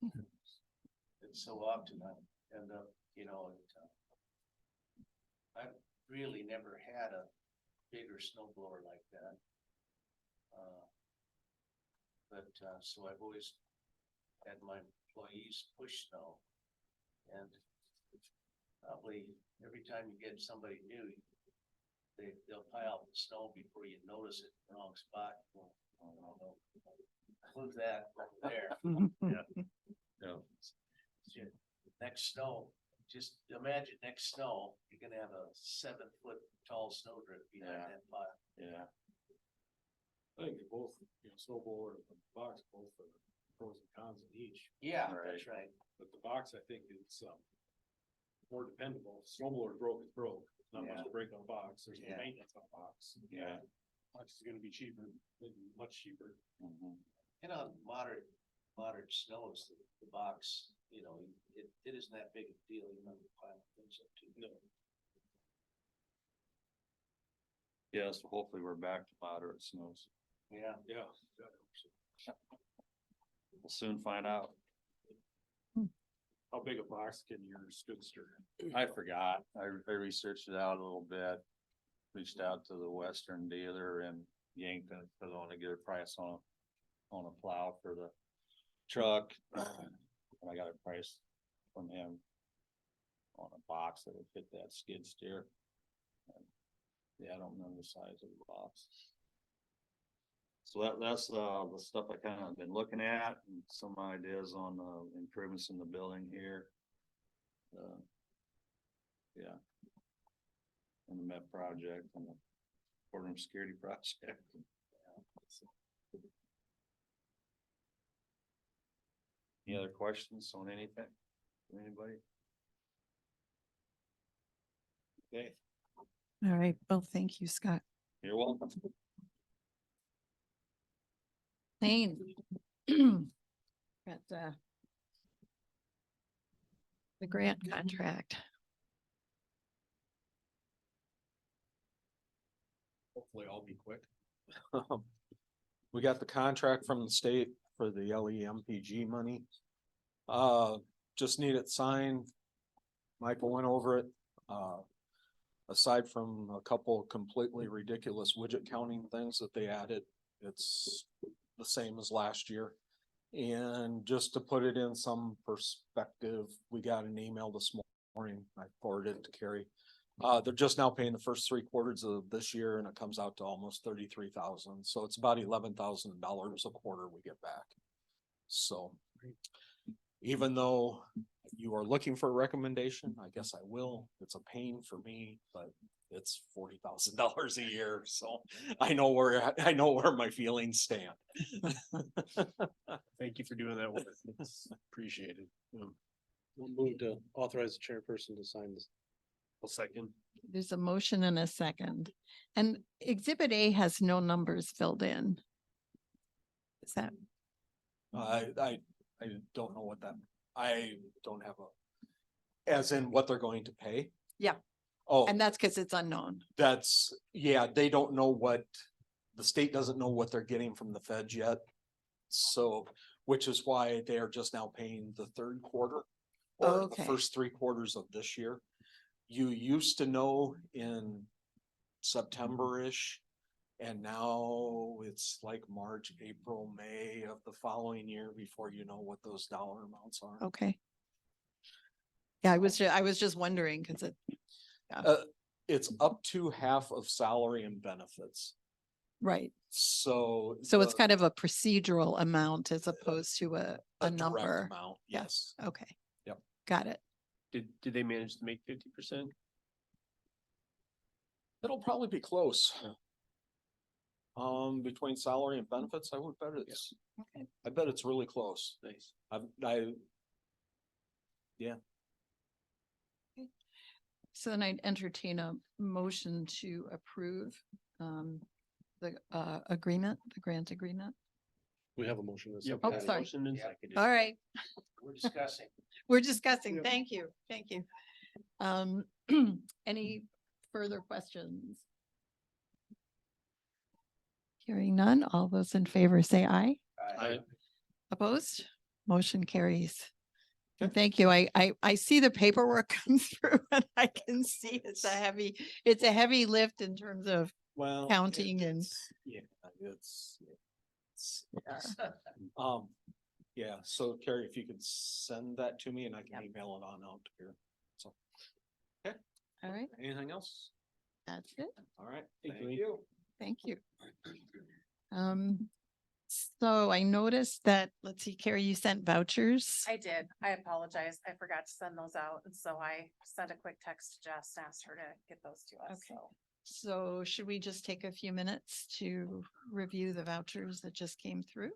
And so often I end up, I've really never had a bigger snow blower like that. So I've always had my employees push snow. And probably every time you get somebody new, they'll pile the snow before you notice it, wrong spot. Well, include that over there. Yeah. Next snow, just imagine next snow, you're gonna have a 7-foot tall snowdrift behind Yeah. that pile. Yeah, I think they're both, snow blower and box, both are pros and cons in each. Yeah, Right. that's right. But the box, I think, is, more dependable. Snow blower broke is broke. Not Yeah. much to break on a box. There's no Yeah. maintenance on a box. yeah. Box is gonna be cheaper, maybe much cheaper. Mhm. And on moderate snows, the box, it isn't that big a deal, you know, the pile things up too. No. Yeah, so hopefully we're back to moderate snows. Yeah, Yeah. We'll soon find out. How big a box can your skid steer? I forgot. I researched it out a little bit. Reached out to the Western dealer in Yankton, because I want to get a price on a plow for the truck. And I got a price from him on a box that would fit that skid steer. And, yeah, I don't remember the size of the box. So that's the stuff I kind of been looking at, and some ideas on the improvements in the building here. Yeah. And the MEP project and the courtroom security project. Any other questions on anything? From anybody? Okay. All right. Well, thank you, Scott. You're welcome. Lane. Got the grant contract. Hopefully I'll be quick. We got the contract from the state for the LEMPG money. Just need it signed. Michael went over it. Aside from a couple completely ridiculous widget counting things that they added, it's the same as last year. And just to put it in some perspective, we got an email this morning. I forwarded it to Carrie. They're just now paying the first 3 quarters of this year and it comes out to almost 33,000. So it's about $11,000 a quarter we get back. So even though you are looking for a recommendation, I guess I will. It's a pain for me, but it's $40,000 a year. So I know where my feelings stand. Thank you for doing that work. It's appreciated. We'll move to authorize the chairperson to sign this. I'll second. There's a motion and a second. And Exhibit A has no numbers filled in. Is that, I don't know what that, I don't have as in what they're going to pay? Yeah. Oh, and that's because it's unknown. yeah, they don't know the state doesn't know what they're getting from the feds yet. So, which is why they are just now paying the 3rd quarter or the Okay. first 3 quarters of this year. You used to know in September-ish. And now it's like March, April, May of the following year before you know what those dollar amounts are. Okay. Yeah, I was just wondering because It's up to half of salary and benefits. right. So. So it's kind of a procedural amount as opposed to a direct number. amount, Yeah. yes. Okay. Yep. Got it. Did they manage to make 50%? It'll probably be close. Between salary and benefits, I would bet it's, Okay. I bet it's really close. Nice. So then I'd entertain a motion to approve the agreement, the grant agreement. We have a motion. that's Yep. Oh, seconded. sorry. Motion and Yeah. seconded. All right. We're discussing. We're discussing. Yep. Thank you. Thank you. Any further questions? Hearing none, all those in favor say aye. Aye. Opposed? Motion carries. And thank you. I see the paperwork come through and I can see it's a heavy lift in terms of Well. counting and- Yeah, yeah, so Carrie, if you could send that to me and I can Yep. email it on out here. So, all right, anything else? that's it. All right, Thank thank you. you. Thank you. So I noticed that, let's see, Carrie, you sent vouchers. I did. I apologize. I forgot to send those out. And so I sent a quick text to Jess, and asked her to get those to us. Okay. So So should we just take a few minutes to review the vouchers that just came through?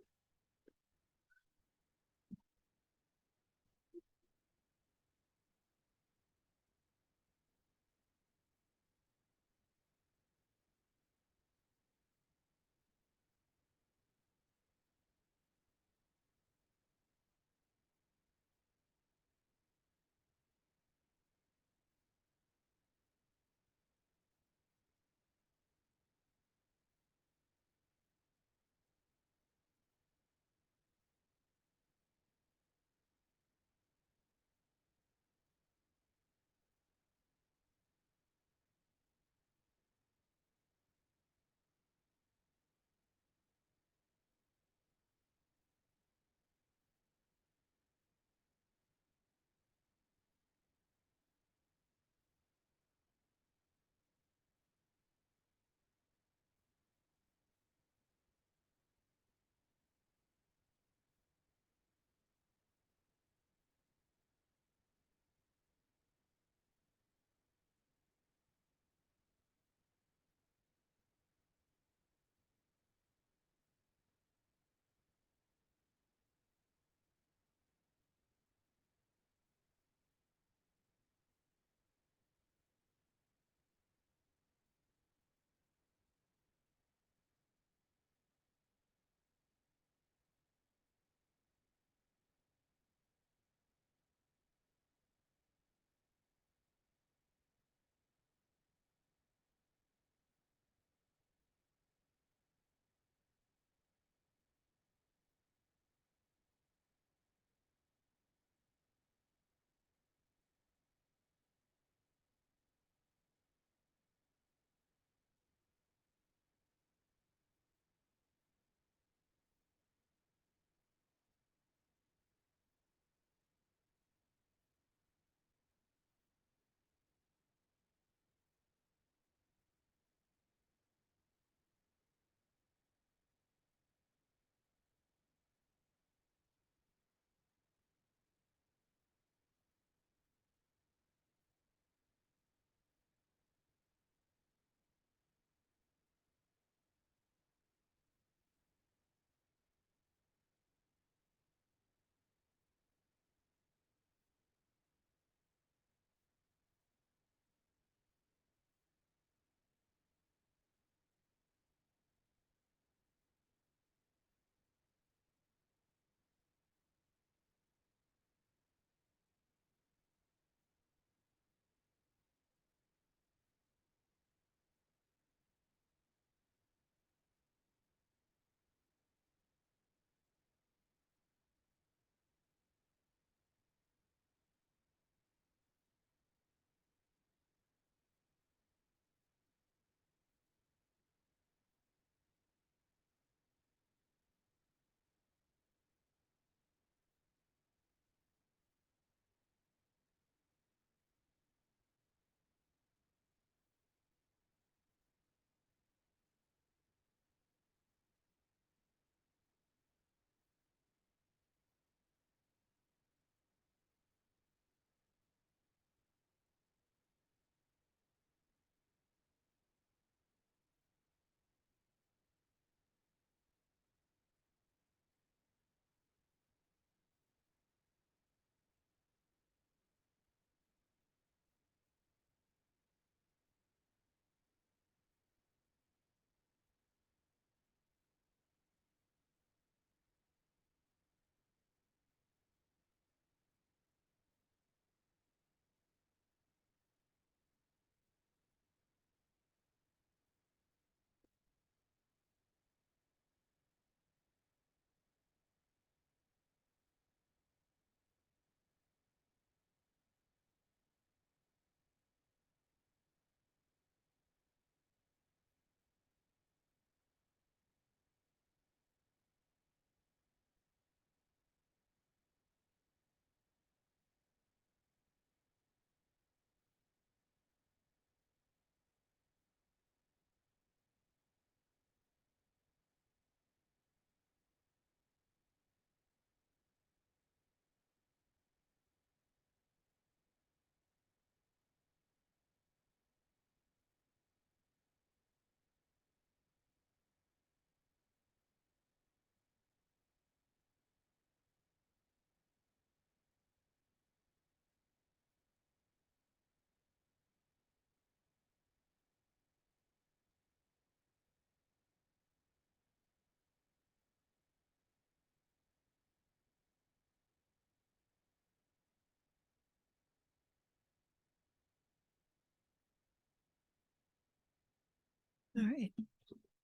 All right.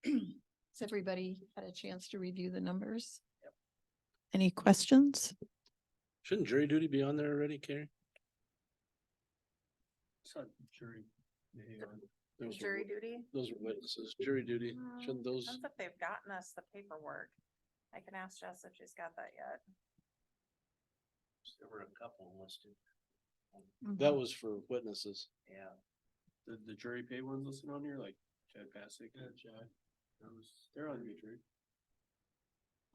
Has everybody had a chance to review the numbers? Yep. Any questions? Shouldn't jury duty be on there already, Carrie? Jury. Those were- Jury duty? Those are witnesses, jury duty, shouldn't those, Depends if they've gotten us the paperwork. I can ask Jess if she's got that yet. There were a couple listed. that was for witnesses. Yeah, The jury pay ones listed on here, like Chad Pasick. They're on your jury.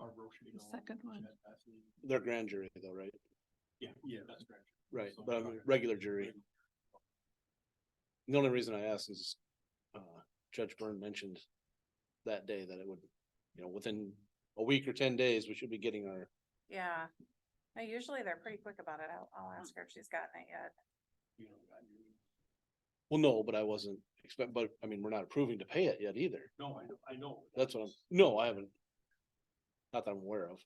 The second one. They're grand jury though, right? Yeah, that's correct. Right, but I'm a regular jury. The only reason I asked is, Judge Byrne mentioned that day that it would, within a week or 10 days, we should be getting our, Yeah. No, usually they're pretty quick about it. I'll ask her if she's gotten it yet. well, no, but I wasn't but I mean, we're not approving to pay it yet either. No, I know. That's what no, I haven't. Not that I'm aware of.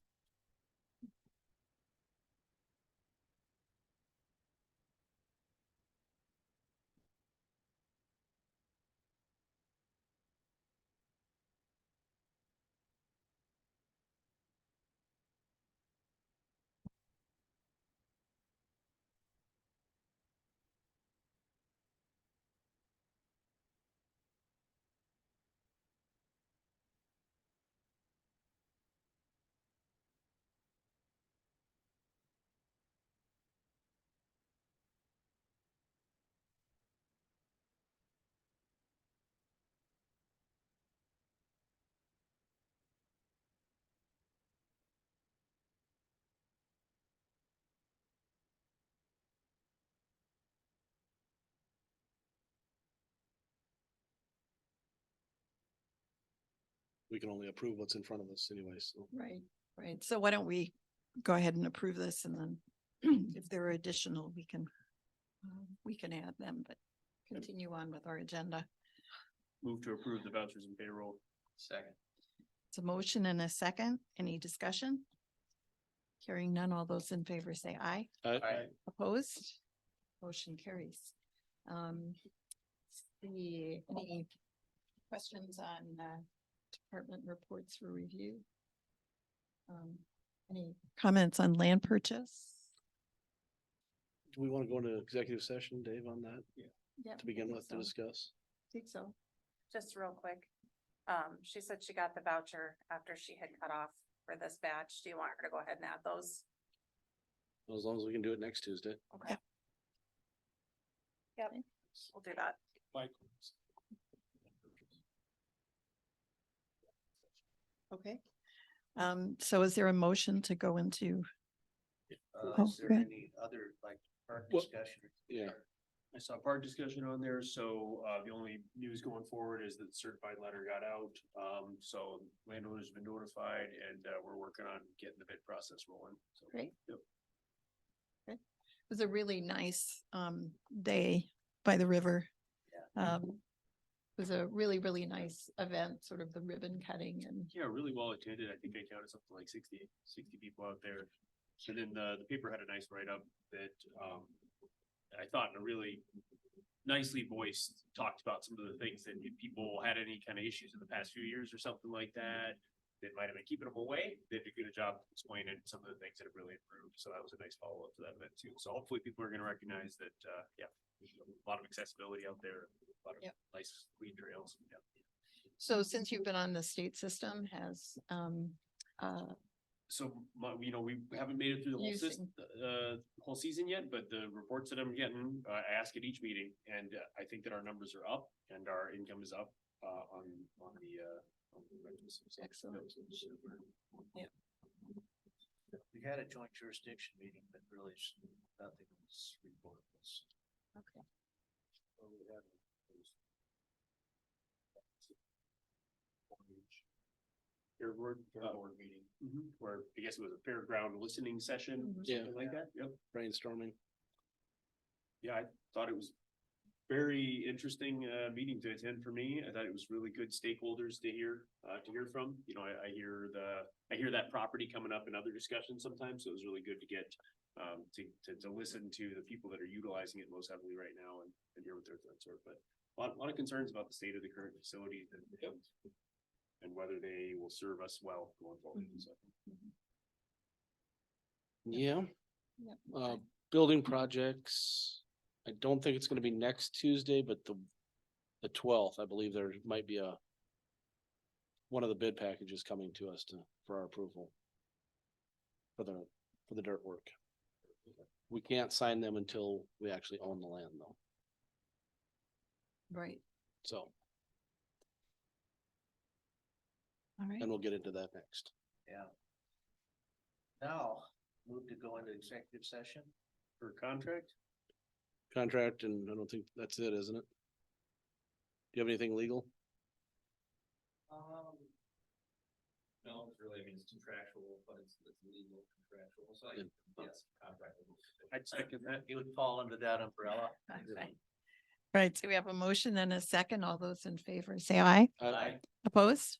We can only approve what's in front of us anyway, so. Right, right. So why don't we go ahead and approve this and then if there are additional, we can add them, but continue on with our agenda. Move to approve the vouchers and payroll. second. It's a motion and a second. Any discussion? Hearing none, all those in favor say aye. Aye. Opposed? Motion carries. Any questions on department reports for review? Any comments on land purchase? Do we want to go into executive session, Dave, on that Yeah. to begin with to discuss? Think so. Just real quick. She said she got the voucher after she had cut off for this batch. Do you want her to go ahead and add those? As long as we can do it next Tuesday. Okay. Yep, we'll do that. Okay. So is there a motion to go into? Oh, Is there go ahead. any other like park Well, discussion? yeah. I saw part discussion on there, so the only news going forward is that the certified letter got out. So landowners have been notified and we're working on getting the bid process rolling. So, Great. yep. It was a really nice day by the river. It was a really, really nice event, sort of the ribbon cutting and Yeah, really well attended. I think I counted something like 60 people out there. And then the paper had a nice write-up that I thought in a really nicely voiced, talked about some of the things that if people had any kind of issues in the past few years or something like that, that might have been keeping them away. They did a good job explaining some of the things that have really improved. So that was a nice follow-up to that event too. So hopefully people are gonna recognize that, there's a lot of accessibility out there, a lot of Yep. nice weed trails. Yeah. so since you've been on the state system, has So we haven't made it through the whole Using- whole season yet, but the reports that I'm getting, I ask at each meeting, and I think that our numbers are up and our income is up on the rentals. So, Excellent. We had a joint jurisdiction meeting, but really nothing was reported. okay. Fair board meeting, where I guess it was a fairground listening session, or Yeah. something like that. Yep. Brainstorming. Yeah, I thought it was very interesting meeting to attend for me. I thought it was really good stakeholders to hear from. You know, I hear that property coming up in other discussions sometimes, so it was really good to get to listen to the people that are utilizing it most heavily right now and hear what their thoughts are. But Lot of concerns about the state of the current facilities and whether they will serve us well going forward, so. Yeah. Yep. Building projects, I don't think it's gonna be next Tuesday, but the 12th, I believe there might be one of the bid packages coming to us for our approval. For the dirt work. We can't sign them until we actually own the land though, Right, so, all right. and we'll get into that next. Yeah. Now, move to go into executive session. For contract? Contract, and I don't think that's it, isn't it? Do you have anything legal? No, it's really, I mean, it's contractual, but it's legal contractual, so I, yes, contract. I'd second that. It would fall under that umbrella. Okay. Right, so we have a motion and a second. All those in favor say aye. Aye. Opposed?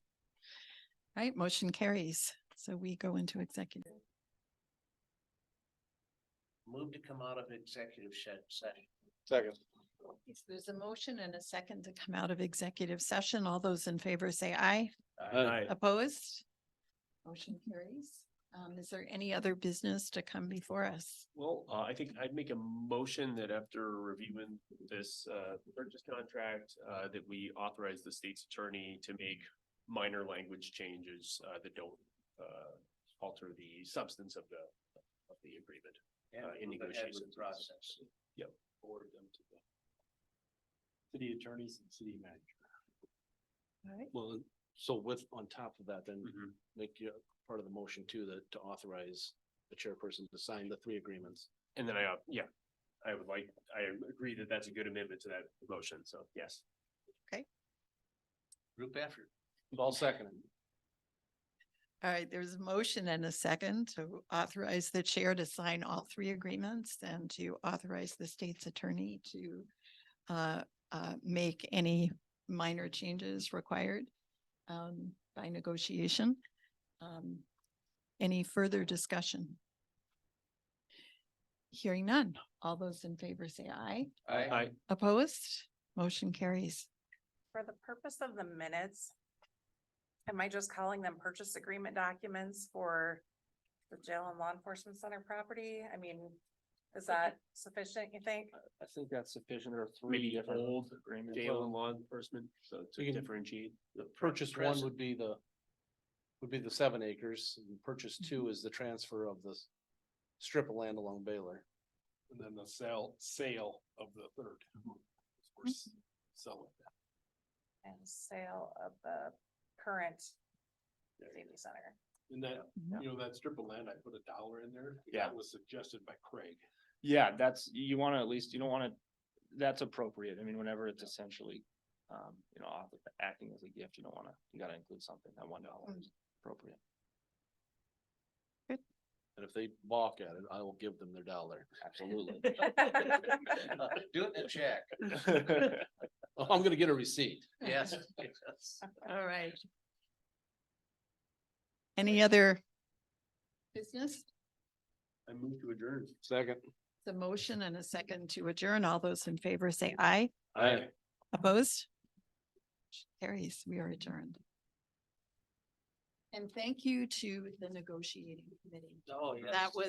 Right, motion carries. So we go into executive. Move to come out of executive session. Second. So there's a motion and a second to come out of executive session. All those in favor say aye. Aye. Opposed? Motion carries. Is there any other business to come before us? Well, I think I'd make a motion that after reviewing this purchase contract, that we authorize the state's attorney to make minor language changes that don't alter the substance of the agreement. In move ahead with negotiations. the process. Forward them to the city attorneys and city manager. All right. Well, so on top of that, then Mhm. make you part of the motion too, to authorize the chairperson to sign the 3 agreements. And then I agree that that's a good amendment to that motion, so yes. Group effort. All seconded. All right, there's a motion and a second to authorize the chair to sign all 3 agreements and to authorize the state's attorney to make any minor changes required by negotiation. Any further discussion? Hearing none. All those in favor say aye. Aye. Opposed? Motion carries. For the purpose of the minutes, am I just calling them purchase agreement documents for the jail and law enforcement center property? I mean, is that sufficient, you think? I think that's sufficient, or 3 Maybe different old agreements. jail and law enforcement, so to We can- differentiate. The purchase one Present. would be the 7 acres, and purchase 2 is the transfer of the strip of land along Baylor. And then the sale of the 3rd. We're selling that. And sale of the current safety center. And that, Mhm. that strip of land, I put $1 in there. Yeah. That was suggested by Craig. Yeah, you wanna at least, you don't wanna, that's appropriate. I mean, whenever it's essentially, acting as a gift, you gotta include something. That $1 is appropriate. And if they balk at it, I will give them their $1. Absolutely. Do it in a check. Oh, I'm gonna get a receipt. Yes. All right. Any other business? I move to adjourn. Second. The motion and a second to adjourn. All those in favor say aye. Aye. Opposed? Carries. We are adjourned. And thank you to the negotiating committee. Oh, yes. That was